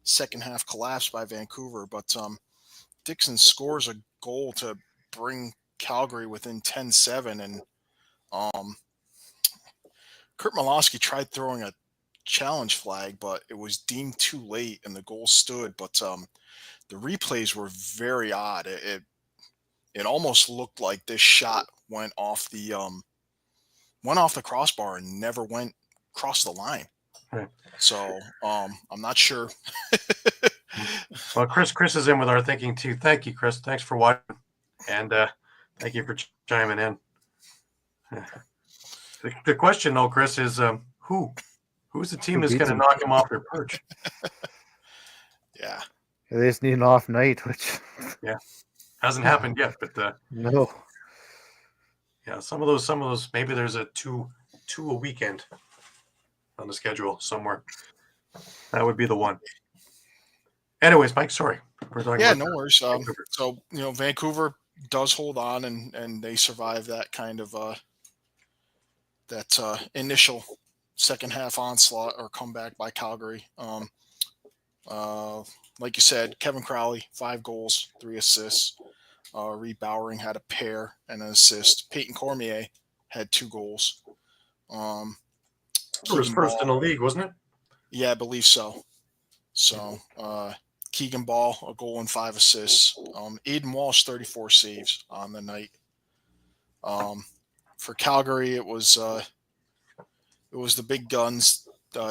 second half collapse by Vancouver. But Dixon scores a goal to bring Calgary within 10-7, and Kurt Malosky tried throwing a challenge flag, but it was deemed too late and the goal stood. But the replays were very odd. It almost looked like this shot went off the crossbar and never went across the line. Right. So I'm not sure. Well, Chris is in with our thinking too. Thank you, Chris. Thanks for watching, and thank you for chiming in. The question, though, Chris, is who's the team that's going to knock them off their perch? Yeah. They just need an off night, which Hasn't happened yet, but no. yeah, some of those. Maybe there's a two a weekend on the schedule somewhere. That would be the one. Anyways, Mike, sorry. We're talking about No worries. Vancouver. So, Vancouver does hold on and they survive that kind of initial second half onslaught or comeback by Calgary. Like you said, Kevin Crowley, 5 goals, 3 assists. Reed Bowering had a pair and an assist. Peyton Cormier had 2 goals. It was first in the league, wasn't it? Yeah, I believe so. So, Keegan Ball, a goal and 5 assists. Aiden Walsh, 34 saves on the night. For Calgary, it was the big guns.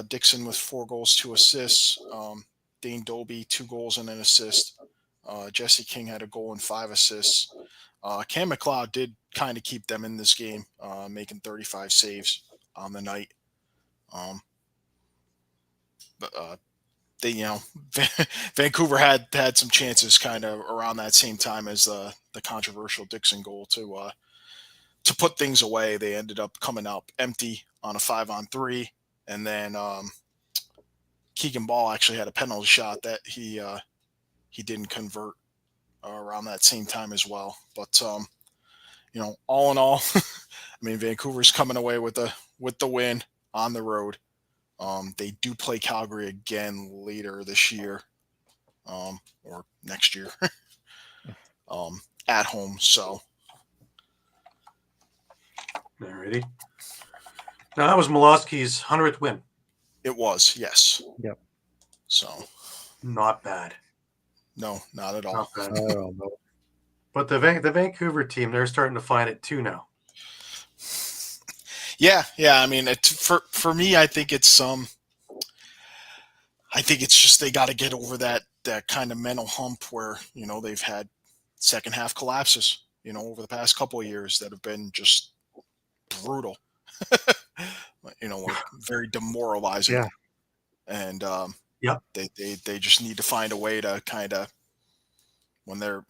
Dixon with 4 goals, 2 assists. Dane Doby, 2 goals and an assist. Jesse King had a goal and 5 assists. Cam McLeod did kind of keep them in this game, making 35 saves on the night. But they, Vancouver had some chances kind of around that same time as the controversial Dixon goal to put things away. They ended up coming up empty on a 5-on-3, and then Keegan Ball actually had a penalty shot that he didn't convert around that same time as well. But all in all, I mean, Vancouver's coming away with the win on the road. They do play Calgary again later this year, or next year, at home. So, Alrighty. Now that was Molosky's 100th win. it was, yes. Yep. So, Not bad. no, not at all. Not bad. I don't know. But the Vancouver team, they're starting to find it too now. Yeah. I mean, for me, I think it's just they got to get over that kind of mental hump where they've had second half collapses, over the past couple of years that have been just brutal, like very demoralizing. Yeah. And Yep. they just need to find a way to kind of when they're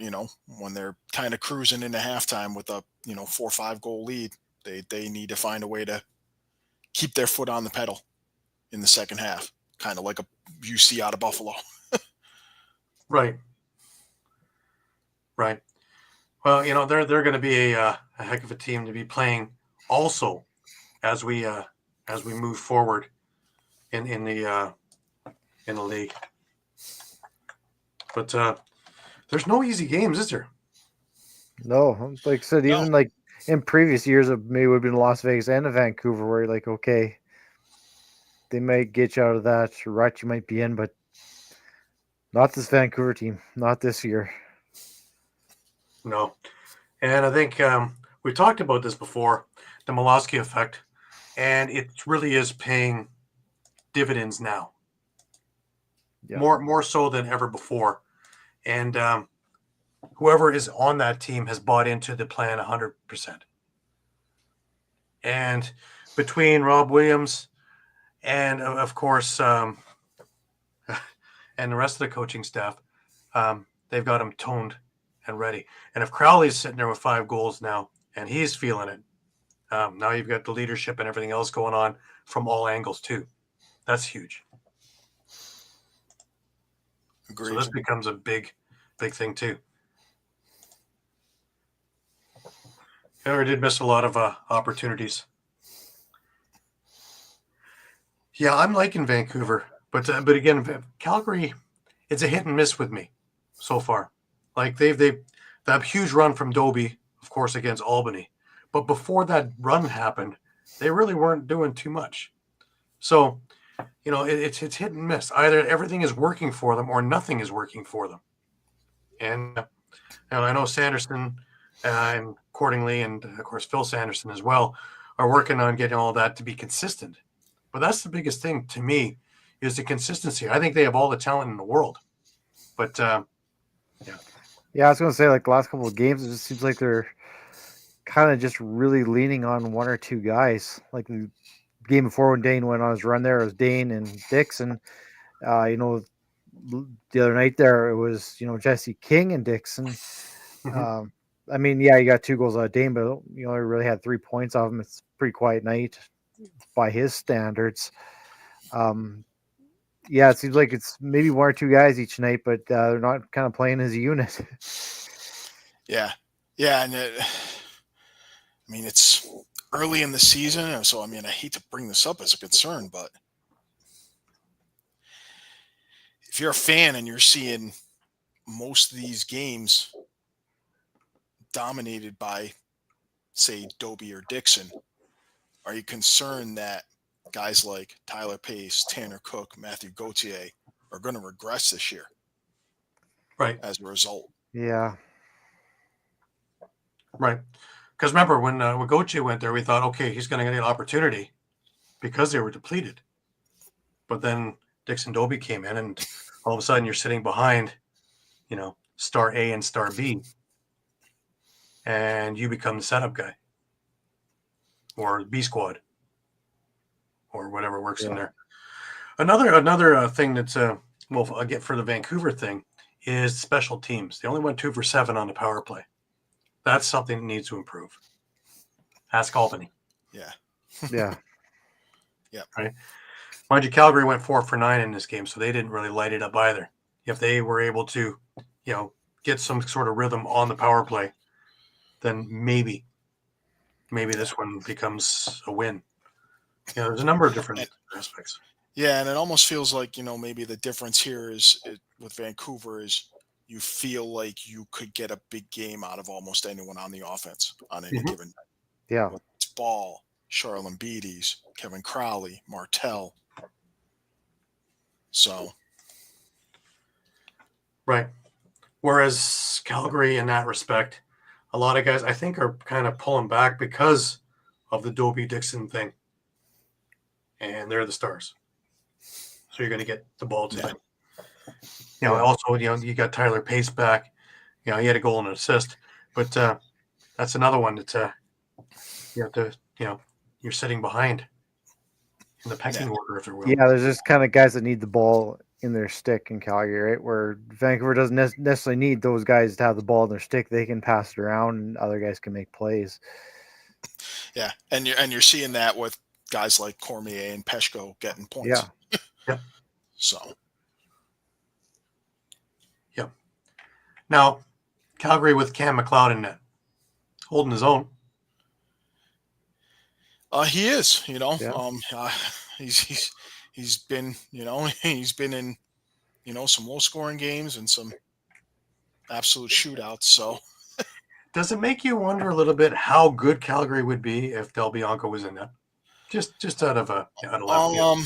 kind of cruising into halftime with a 4 or 5 goal lead. They need to find a way to keep their foot on the pedal in the second half, kind of like a UC out of Buffalo. Right. Well, they're going to be a heck of a team to be playing also as we move forward in the league. But there's no easy games, is there? No, like I said, No. even like in previous years, it maybe would have been Las Vegas and Vancouver, where you're like, okay, they might get you out of that rut you might be in, but not this Vancouver team, not this year. No. And I think we talked about this before, the Molosky effect, and it really is paying dividends now. Yeah. More so than ever before. And whoever is on that team has bought into the plan 100%. And between Rob Williams and, of course, and the rest of the coaching staff, they've got him toned and ready. And if Crowley's sitting there with 5 goals now, and he's feeling it, now you've got the leadership and everything else going on from all angles too. That's huge. Agreed. So this becomes a big thing too. Taylor did miss a lot of opportunities. Yeah, I'm liking Vancouver, but again, Calgary, it's a hit and miss with me so far. Like they've that huge run from Dobie, of course, against Albany, but before that run happened, they really weren't doing too much. So, it's hit and miss. Either everything is working for them or nothing is working for them. And I know Sanderson and accordingly, and of course Phil Sanderson as well, are working on getting all that to be consistent. But that's the biggest thing to me is the consistency. I think they have all the talent in the world. But Yeah, I was going to say, like, the last couple of games, it just seems like they're kind of just really leaning on one or two guys. Like the game before when Dane went on his run there, it was Dane and Dixon. The other night there, it was, Jesse King and Dixon. I mean, yeah, you got 2 goals out of Dane, but, he really had 3 points off him. It's a pretty quiet night by his standards. Yeah, it seems like it's maybe 1 or 2 guys each night, but they're not kind of playing as a unit. Yeah. And it's early in the season, so I hate to bring this up as a concern, but if you're a fan and you're seeing most of these games dominated by, say, Dobie or Dixon, are you concerned that guys like Tyler Pace, Tanner Cook, Matthew Gauthier are going to regress this year? Right. As a result. Yeah. Right. Because remember, when Gauthier went there, we thought, okay, he's going to get an opportunity because they were depleted. But then Dixon Dobie came in, and all of a sudden you're sitting behind, star A and star B, and you become the setup guy or B squad or whatever works in there. Another thing that's I get for the Vancouver thing is special teams. They only went 2 for 7 on the power play. That's something that needs to improve. Ask Albany. Yeah. Yeah. Yeah. Right. Mind you, Calgary went 4 for 9 in this game, so they didn't really light it up either. If they were able to, get some sort of rhythm on the power play, then maybe this one becomes a win. There's a number of different aspects. Yeah, and it almost feels like, maybe the difference here is with Vancouver is you feel like you could get a big game out of almost anyone on the offense on any given night. Yeah. It's Ball, Charlene Beatties, Kevin Crowley, Martell. So. Right. Whereas Calgary, in that respect, a lot of guys, I think, are kind of pulling back because of the Dobie Dixon thing. And they're the stars. So you're going to get the ball to them. Also, you got Tyler Pace back. He had a goal and an assist. But that's another one that you have to, you're sitting behind in the pecking order, if you will. Yeah, there's just kind of guys that need the ball in their stick in Calgary, right? Where Vancouver doesn't necessarily need those guys to have the ball in their stick. They can pass it around, and other guys can make plays. Yeah, and you're seeing that with guys like Cormier and Peshko getting points. Yeah. Yeah. So. Yeah. Now, Calgary with Cam McLeod in net, holding his own. He is, Yeah. he's been, he's been in, some low scoring games and some absolute shootouts. So does it make you wonder a little bit how good Calgary would be if Del Bianco was in that? Just out of left field.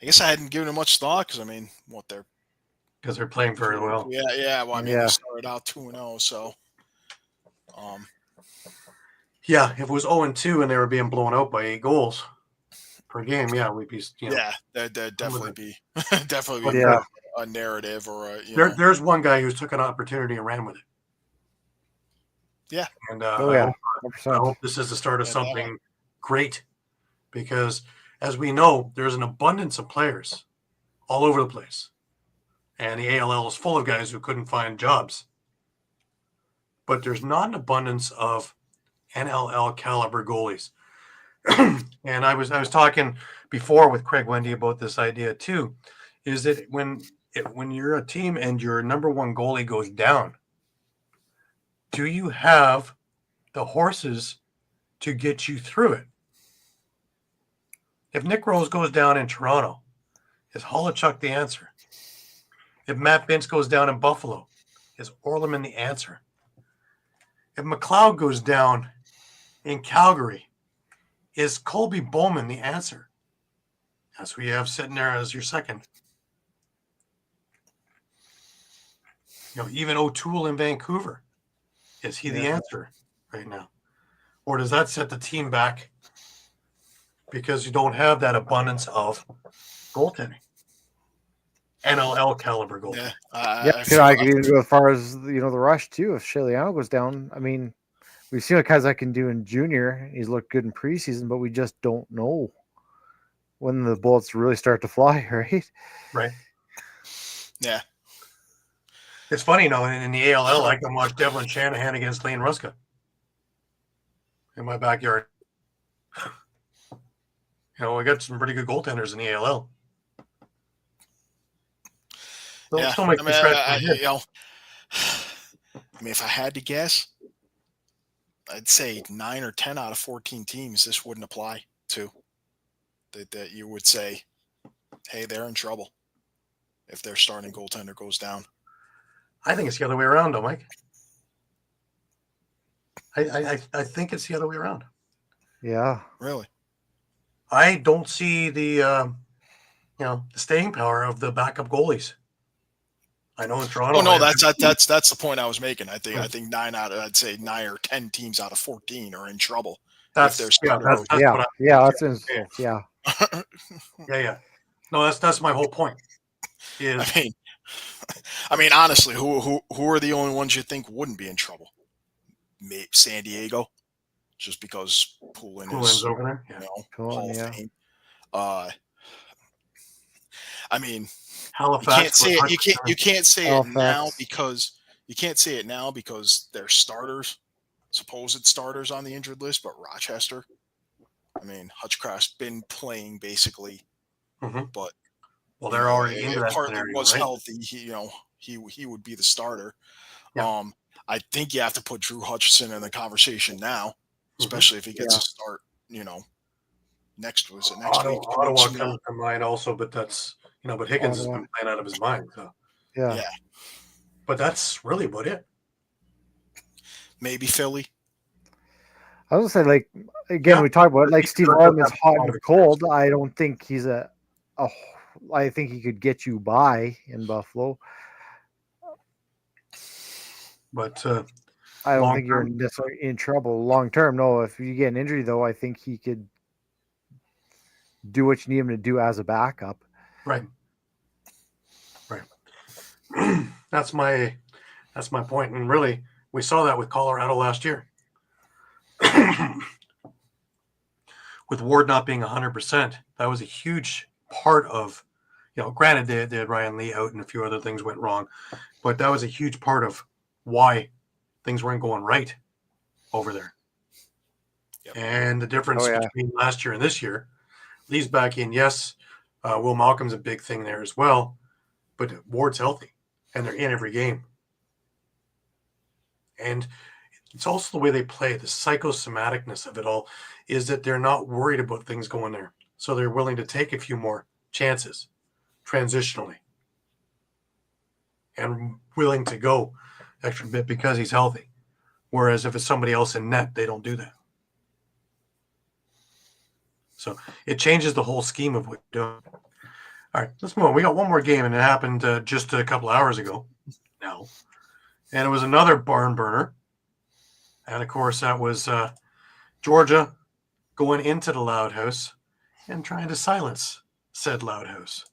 I guess I hadn't given it much thought because because they're playing very well. Yeah. Well, they started out 2-0, so. Yeah, if it was 0-2 and they were being blown out by 8 goals per game, we'd be. Yeah, there'd definitely be a narrative or a. There's one guy who took an opportunity and ran with it. Yeah. And Oh I yeah, hope, I 100%. hope this is the start of Yeah, something great, because as we know, there's an abundance of players all over the place, and the ALL is full of guys who couldn't find jobs. But there's not an abundance of NLL caliber goalies. And I was talking before with Craig Wendy about this idea too, is that when you're a team and your number one goalie goes down, do you have the horses to get you through it? If Nick Rose goes down in Toronto, is Holochuk the answer? If Matt Bintz goes down in Buffalo, is Orleman the answer? If McLeod goes down in Calgary, is Colby Bowman the answer? That's who you have sitting there as your second. Even O'Toole in Vancouver, is he the answer right now? Or does that set the team back because you don't have that abundance of goaltending? NLL caliber goaltending. I could even go as far as the rush too. If Sheliano goes down, I mean, we've seen what Kostiuk can do in junior. He's looked good in preseason, but we just don't know when the bullets really start to fly, right? Right. Yeah. It's funny, in the ALL, I can watch Devlin Shanahan against Lane Ruska in my backyard. We got some pretty good goaltenders in the ALL. Yeah, still makes me scratch my head. If I had to guess, I'd say 9 or 10 out of 14 teams this wouldn't apply to. That you would say, hey, they're in trouble if their starting goaltender goes down. I think it's the other way around, though, Mike. I think it's the other way around. Yeah. Really? I don't see the the staying power of the backup goalies. I know in Toronto. Oh no, that's the point I was making. I think 9 or 10 teams out of 14 are in trouble. That's yeah. No, that's my whole point. I mean, honestly, who are the only ones you think wouldn't be in trouble? Maybe San Diego, just because Poulin's over there. Yeah. Hall of Fame. I mean, Halifax. You can't say it now because they're starters, supposed starters on the injured list. But Rochester, I mean, Hutchcraft's been playing basically, but they're already into that Hartley scenario, was right? healthy. He would be the starter. Yeah. I think you have to put Drew Hutchison in the conversation now, especially if he gets a start. Next week. Ottawa comes to mind also, but that's but Higgins has been playing out of his mind. So yeah. But that's really about it. Maybe Philly. I was gonna say, again, we talked about Steve Allman's hot and cold. I don't think he's I think he could get you by in Buffalo. But I don't think you're necessarily in trouble long term. No, if you get an injury, though, I think he could do what you need him to do as a backup. Right. That's my point. And really, we saw that with Colorado last year. With Ward not being 100%, that was a huge part of, granted they had Ryan Lee out and a few other things went wrong, but that was a huge part of why things weren't going right over there. Yep. And the difference between last year and this year, Lee's back in. Yes, Will Malcolm's a big thing there as well, but Ward's healthy and they're in every game. And it's also the way they play. The psychosomaticness of it all is that they're not worried about things going there. So they're willing to take a few more chances transitionally and willing to go extra bit because he's healthy. Whereas if it's somebody else in net, they don't do that. So it changes the whole scheme of what you're doing. All right, let's move on. We got one more game, and it happened just a couple hours ago now. And it was another barn burner. And, of course, that was Georgia going into the Loud House and trying to silence said Loud House.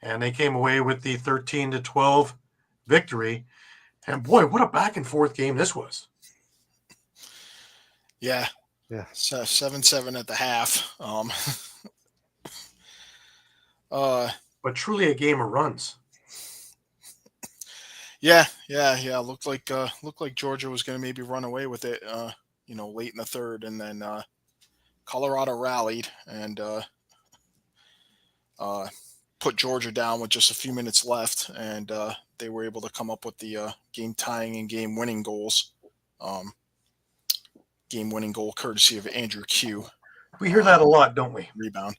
And they came away with the 13-12 victory. And, boy, what a back-and-forth game this was. Yeah. Yeah. So 7-7 at the half. But truly a game of runs. Yeah. Looked like Georgia was going to maybe run away with it, late in the third, and then Colorado rallied and put Georgia down with just a few minutes left, and they were able to come up with the game tying and game winning goals. Game winning goal courtesy of Andrew Q. We hear that a lot, don't we? Rebound.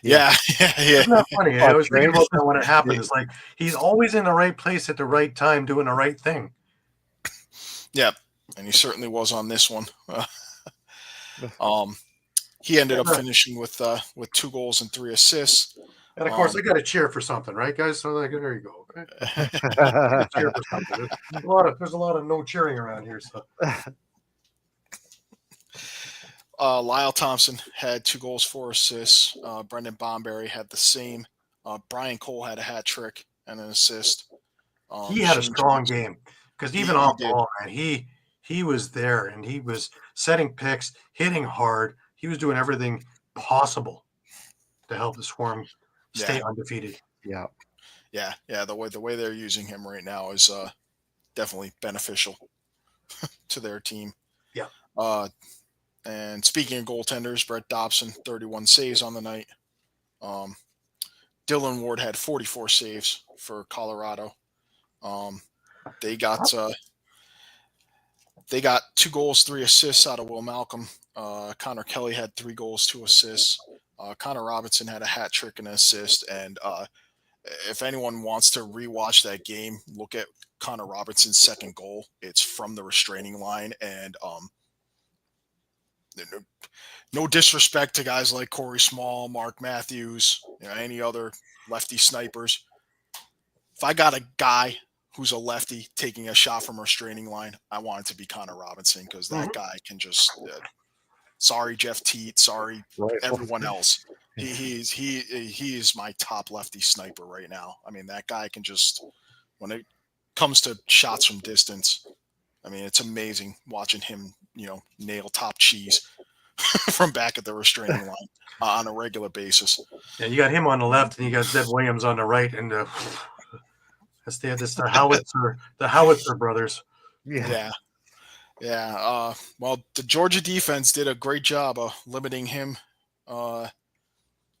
Yeah. Yeah. Isn't that funny? I was thinking Right? about that when it happened. It's like he's always in the right place at the right time doing the right thing. Yep. And he certainly was on this one. He ended up finishing with 2 goals and 3 assists. And of course, I got to cheer for something, right, guys? So there you go. Okay? Cheer for something. There's a lot of no cheering around here. So Lyle Thompson had 2 goals, 4 assists. Brendan Bomberry had the same. Brian Cole had a hat trick and an assist. he had a strong game because even off did. ball, man, he was there and he was setting picks, hitting hard. He was doing everything possible to help the Swarm stay undefeated. Yeah. Yeah. The way they're using him right now is definitely beneficial to their team. Yeah. And speaking of goaltenders, Brett Dobson, 31 saves on the night. Dylan Ward had 44 saves for Colorado. They got 2 goals, 3 assists out of Will Malcolm. Connor Kelly had 3 goals, 2 assists. Connor Robinson had a hat trick and an assist. And if anyone wants to rewatch that game, look at Connor Robinson's second goal. It's from the restraining line, and no disrespect to guys like Corey Small, Mark Matthews, any other lefty snipers. If I got a guy who's a lefty taking a shot from a restraining line, I want it to be Connor Robinson, because that guy can just sorry Jeff Teat, sorry everyone else. He is my top lefty sniper right now. I mean, that guy can just, when it comes to shots from distance, I mean, it's amazing watching him, nail top cheese from back at the restraining line on a regular basis. Yeah, you got him on the left and you got Zeb Williams on the right, and that's the Howitzer brothers. Yeah. Well, the Georgia defense did a great job of limiting him.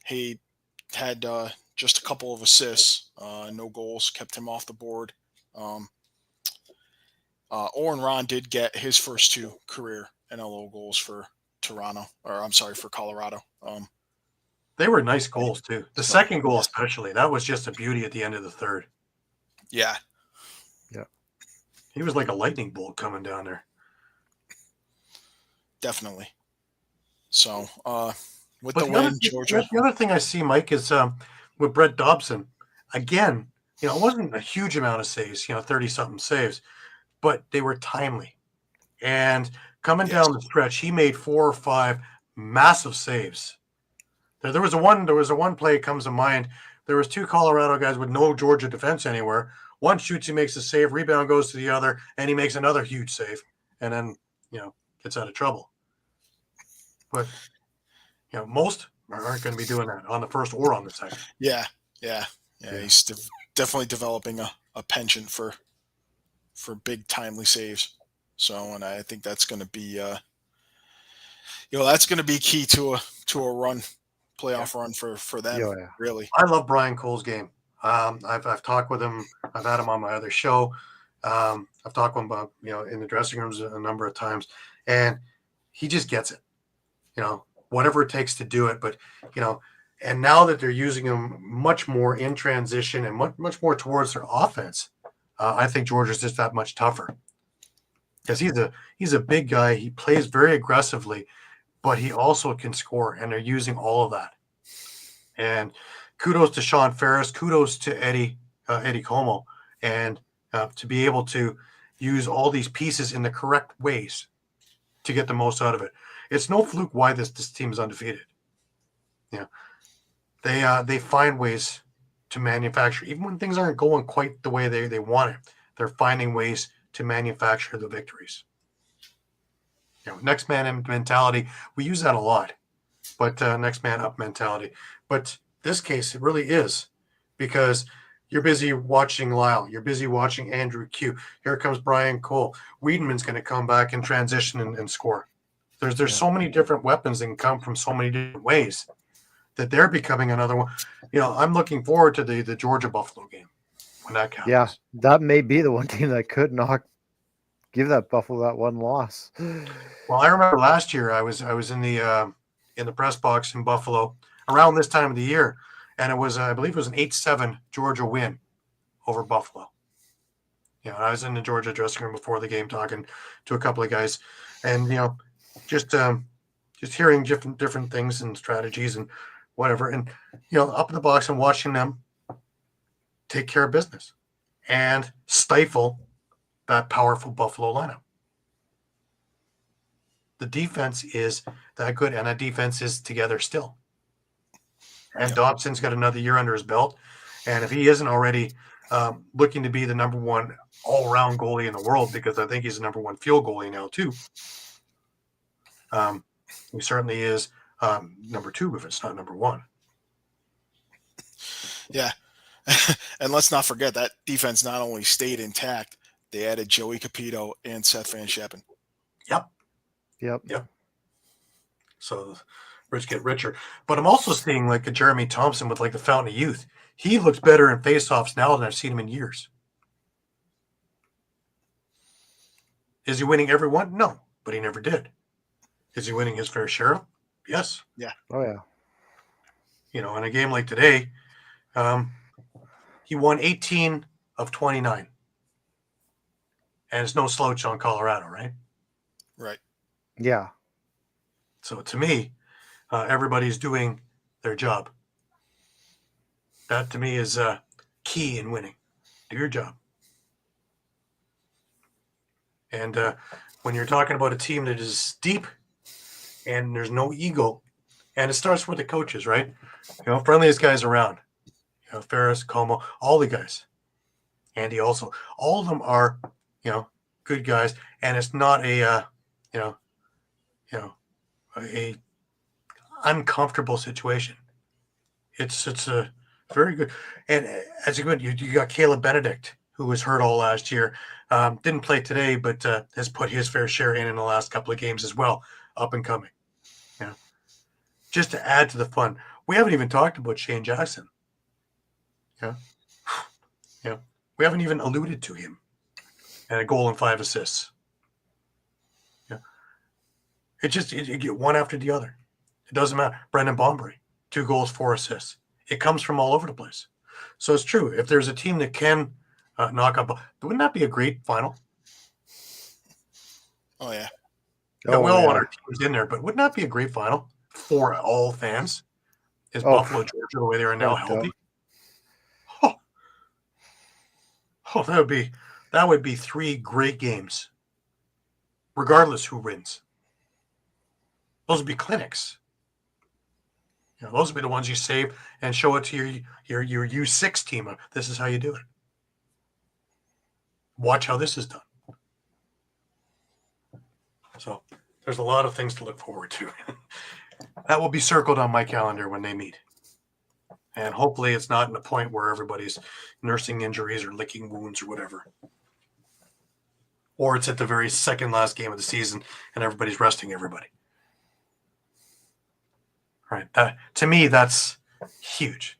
He had just a couple of assists, no goals, kept him off the board. Oren Ron did get his first 2 career NLL goals for Colorado. They were nice goals too. The second goal especially, that was just a beauty at the end of the third. Yeah. He was like a lightning bolt coming down there. Definitely. So, with But the win, Georgia. The other thing I see, Mike, is with Brett Dobson, again, it wasn't a huge amount of saves, 30-something saves, but they were timely. And coming down the stretch, he made 4 or 5 massive saves. There was a one play comes to mind. There was 2 Colorado guys with no Georgia defense anywhere. One shoots, he makes a save, rebound goes to the other, and he makes another huge save, and then gets out of trouble. But most aren't going to be doing that on the first or on the second. Yeah. He's definitely developing a penchant for big timely saves. So, and I think that's going to be that's going to be key to a run, playoff run for them. Yeah. Really. I love Brian Cole's game. I've talked with him. I've had him on my other show. I've talked with him about, in the dressing rooms a number of times, and he just gets it, whatever it takes to do it. But, and now that they're using him much more in transition and much more towards their offense, I think Georgia's just that much tougher, because he's a big guy. He plays very aggressively, but he also can score, and they're using all of that. And kudos to Sean Ferris, kudos to Eddie Como, and to be able to use all these pieces in the correct ways to get the most out of it. It's no fluke why this team is undefeated. They find ways to manufacture, even when things aren't going quite the way they want it. They're finding ways to manufacture the victories. Next man in mentality. We use that a lot, but next man up mentality. But this case, it really is because you're busy watching Lyle. You're busy watching Andrew Q. Here comes Brian Cole. Wiedeman's going to come back and transition and score. There's so many different weapons that can come from so many different ways that they're becoming another one. I'm looking forward to the Georgia Buffalo game when that counts. Yeah, that may be the one team that could not give that Buffalo that one loss. Well, I remember last year I was in the press box in Buffalo around this time of the year, and it was I believe it was an 8-7 Georgia win over Buffalo. I was in the Georgia dressing room before the game talking to a couple of guys, and just hearing different things and strategies and whatever, and up in the box and watching them take care of business and stifle that powerful Buffalo lineup. The defense is that good, and that defense is together still. And Dobson's got another year under his belt, and if he isn't already looking to be the number one all-around goalie in the world, because I think he's the number one field goalie now too, he certainly is number two if it's not number one. Yeah. And let's not forget that defense not only stayed intact, they added Joey Capito and Seth Van Scheppen. Yep. So rich get richer. But I'm also seeing like a Jeremy Thompson with like the fountain of youth. He looks better in faceoffs now than I've seen him in years. Is he winning every one? No, but he never did. Is he winning his fair share? Yes. Yeah. Oh, yeah. In a game like today, he won 18 of 29. And it's no slouch on Colorado, right? Right. Yeah. So to me, everybody's doing their job. That to me is key in winning. Do your job. And when you're talking about a team that is deep and there's no ego, and it starts with the coaches, right? Friendliest guys around. Ferris, Como, all the guys. Andy also. All of them are, good guys, and it's not a uncomfortable situation. It's a very good, and as you good, you got Caleb Benedict, who was hurt all last year, didn't play today, but has put his fair share in the last couple of games as well, up and coming. Just to add to the fun, we haven't even talked about Shane Jackson. We haven't even alluded to him, and a goal and 5 assists. It just you get one after the other. It doesn't matter. Brendan Bombury, 2 goals, 4 assists. It comes from all over the place. So it's true. If there's a team that can knock up, wouldn't that be a great final? Oh, yeah. We all want our teams in there, but wouldn't that be a great final for all fans? Is Buffalo, Georgia, the way they are now healthy? Oh, that would be 3 great games, regardless who wins. Those would be clinics. Those would be the ones you save and show it to your U6 team. This is how you do it. Watch how this is done. So there's a lot of things to look forward to. That will be circled on my calendar when they meet. And hopefully it's not in a point where everybody's nursing injuries or licking wounds or whatever. Or it's at the very second last game of the season and everybody's resting everybody. Right. To me, that's huge.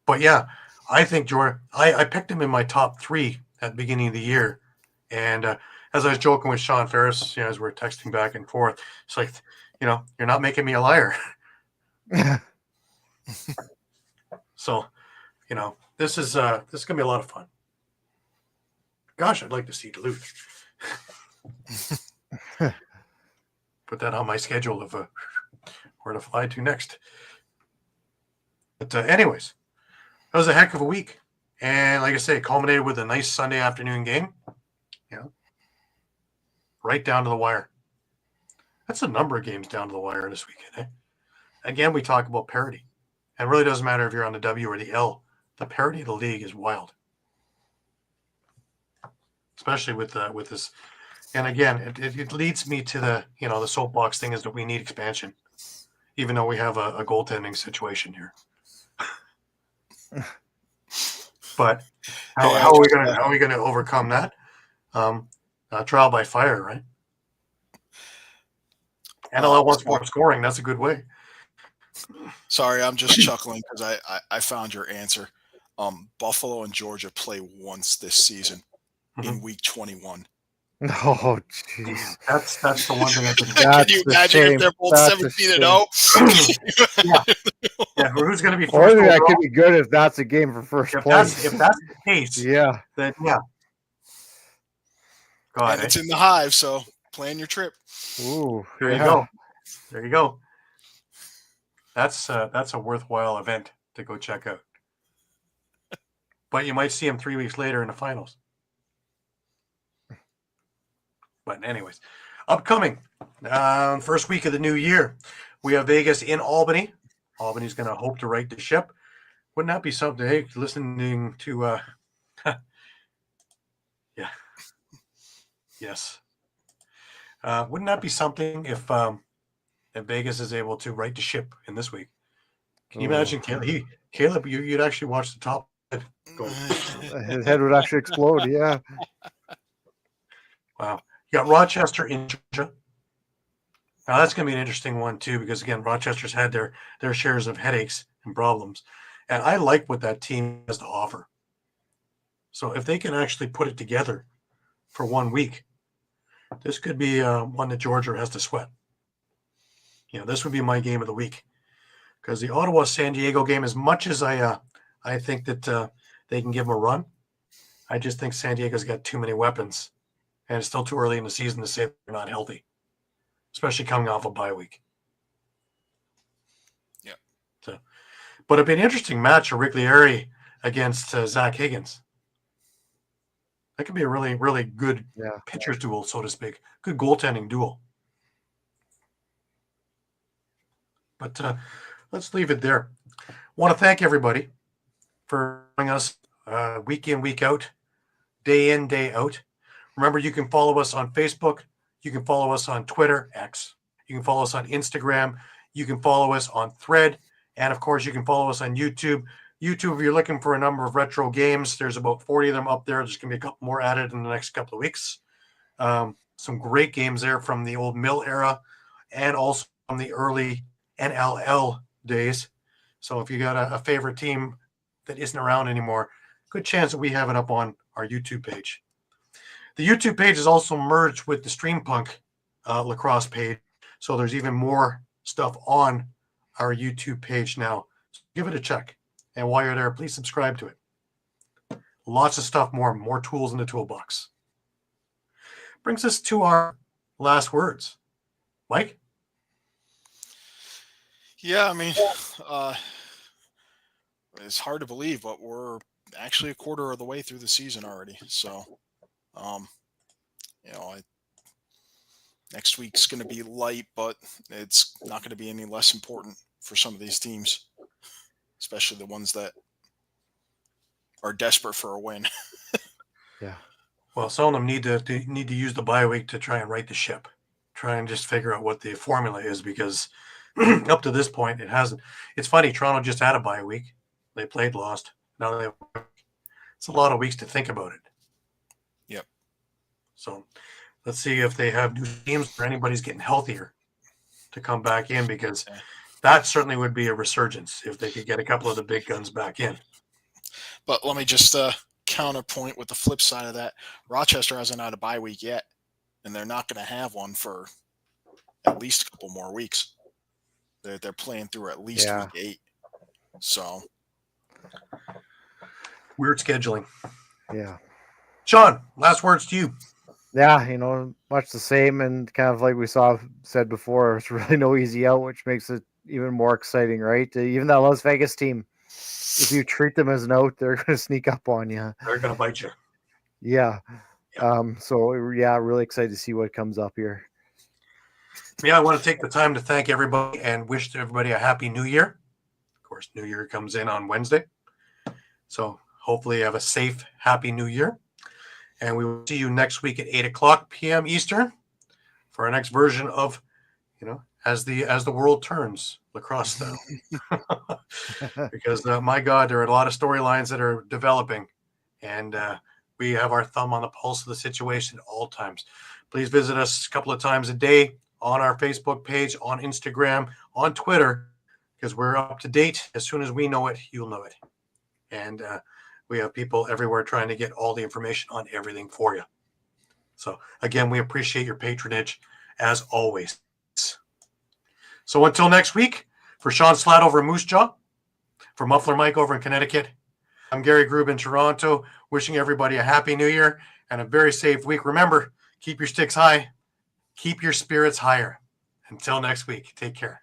But yeah, I think Jordan, I picked him in my top 3 at the beginning of the year. And as I was joking with Sean Ferris, as we're texting back and forth, it's like, you're not making me a liar. So, this is going to be a lot of fun. Gosh, I'd like to see Duluth. Put that on my schedule of where to fly to next. But anyways, that was a heck of a week. And like I say, it culminated with a nice Sunday afternoon game. Right down to the wire. That's a number of games down to the wire this weekend. Again, we talk about parity. And it really doesn't matter if you're on the W or the L. The parity of the league is wild. Especially with this And again, it leads me to the soapbox thing is that we need expansion, even though we have a goaltending situation here. But how are we gonna overcome that? Trial by fire, right? NLL wants more scoring. That's a good way. Sorry, I'm just chuckling because I found your answer. Buffalo and Georgia play once this season in week 21. Oh, jeez. That's the one thing I can. Can you imagine if they're both 17-0? Yeah, who's going to be I first? think that could be good if that's a game for first place. If that's the case, yeah. then yeah. God, And it's in the Hive, so plan your trip. Ooh, there you go. There you go. That's a worthwhile event to go check out. But you might see him 3 weeks later in the finals. But anyways, upcoming first week of the new year, we have Vegas in Albany. Albany's going to hope to right the ship. Wouldn't that be something? Hey, listening to, yeah, yes. Wouldn't that be something if Vegas is able to right the ship in this week? Can you imagine, Caleb? You'd actually watch the top go. His head would actually explode. Yeah. Wow. You got Rochester in Georgia. Now that's going to be an interesting one too, because again, Rochester's had their shares of headaches and problems, and I like what that team has to offer. So if they can actually put it together for 1 week, this could be one that Georgia has to sweat. This would be my game of the week, because the Ottawa-San Diego game, as much as I think that they can give them a run, I just think San Diego's got too many weapons, and it's still too early in the season to say they're not healthy, especially coming off a bye week. Yeah. So, but it'd be an interesting match, a Riglieri against Zach Higgins. That could be a really, really good pitcher's duel, so to speak. Good goaltending duel. But let's leave it there. Want to thank everybody for joining us week in, week out, day in, day out. Remember, you can follow us on Facebook. You can follow us on Twitter, X. You can follow us on Instagram. You can follow us on Thread. And, of course, you can follow us on YouTube. YouTube, if you're looking for a number of retro games, there's about 40 of them up there. There's going to be a couple more added in the next couple of weeks. Some great games there from the old Mill era and also from the early NLL days. So if you got a favorite team that isn't around anymore, good chance that we have it up on our YouTube page. The YouTube page is also merged with the Streampunk Lacrosse page, so there's even more stuff on our YouTube page now. So give it a check, and while you're there, please subscribe to it. Lots of stuff, more tools in the toolbox. Brings us to our last words. Mike? Yeah, I mean, it's hard to believe, but we're actually a quarter of the way through the season already. So, next week's going to be light, but it's not going to be any less important for some of these teams, especially the ones that are desperate for a win. Yeah. Well, some of them need to use the bye week to try and right the ship, try and just figure out what the formula is, because up to this point, it hasn't. It's funny. Toronto just had a bye week. They played, lost. Now it's a lot of weeks to think about it. Yep. So let's see if they have new teams or anybody's getting healthier to come back in, because that certainly would be a resurgence if they could get a couple of the big guns back in. But let me just counterpoint with the flip side of that. Rochester hasn't had a bye week yet, and they're not going to have one for at least a couple more weeks. They're playing through at least week 8. So weird scheduling. Yeah. Shawn, last words to you. Yeah, much the same, and kind of like we said before, there's really no easy out, which makes it even more exciting, right? Even that Las Vegas team, if you treat them as an out, they're going to sneak up on you. They're going to bite you. Yeah. Really excited to see what comes up here. Yeah, I want to take the time to thank everybody and wish everybody a happy New Year. Of course, New Year comes in on Wednesday. So hopefully you have a safe, happy New Year. And we will see you next week at 8:00 p.m. Eastern for our next version of, as the world turns, lacrosse style. Because my God, there are a lot of storylines that are developing, and we have our thumb on the pulse of the situation at all times. Please visit us a couple of times a day on our Facebook page, on Instagram, on Twitter, because we're up to date. As soon as we know it, you'll know it. And we have people everywhere trying to get all the information on everything for you. So again, we appreciate your patronage as always. So until next week, for Shawn Slaght over in Moose Jaw, for Muffler Mike over in Connecticut, I'm Gary Groob in Toronto, wishing everybody a happy new year and a very safe week. Remember, keep your sticks high, keep your spirits higher. Until next week, take care.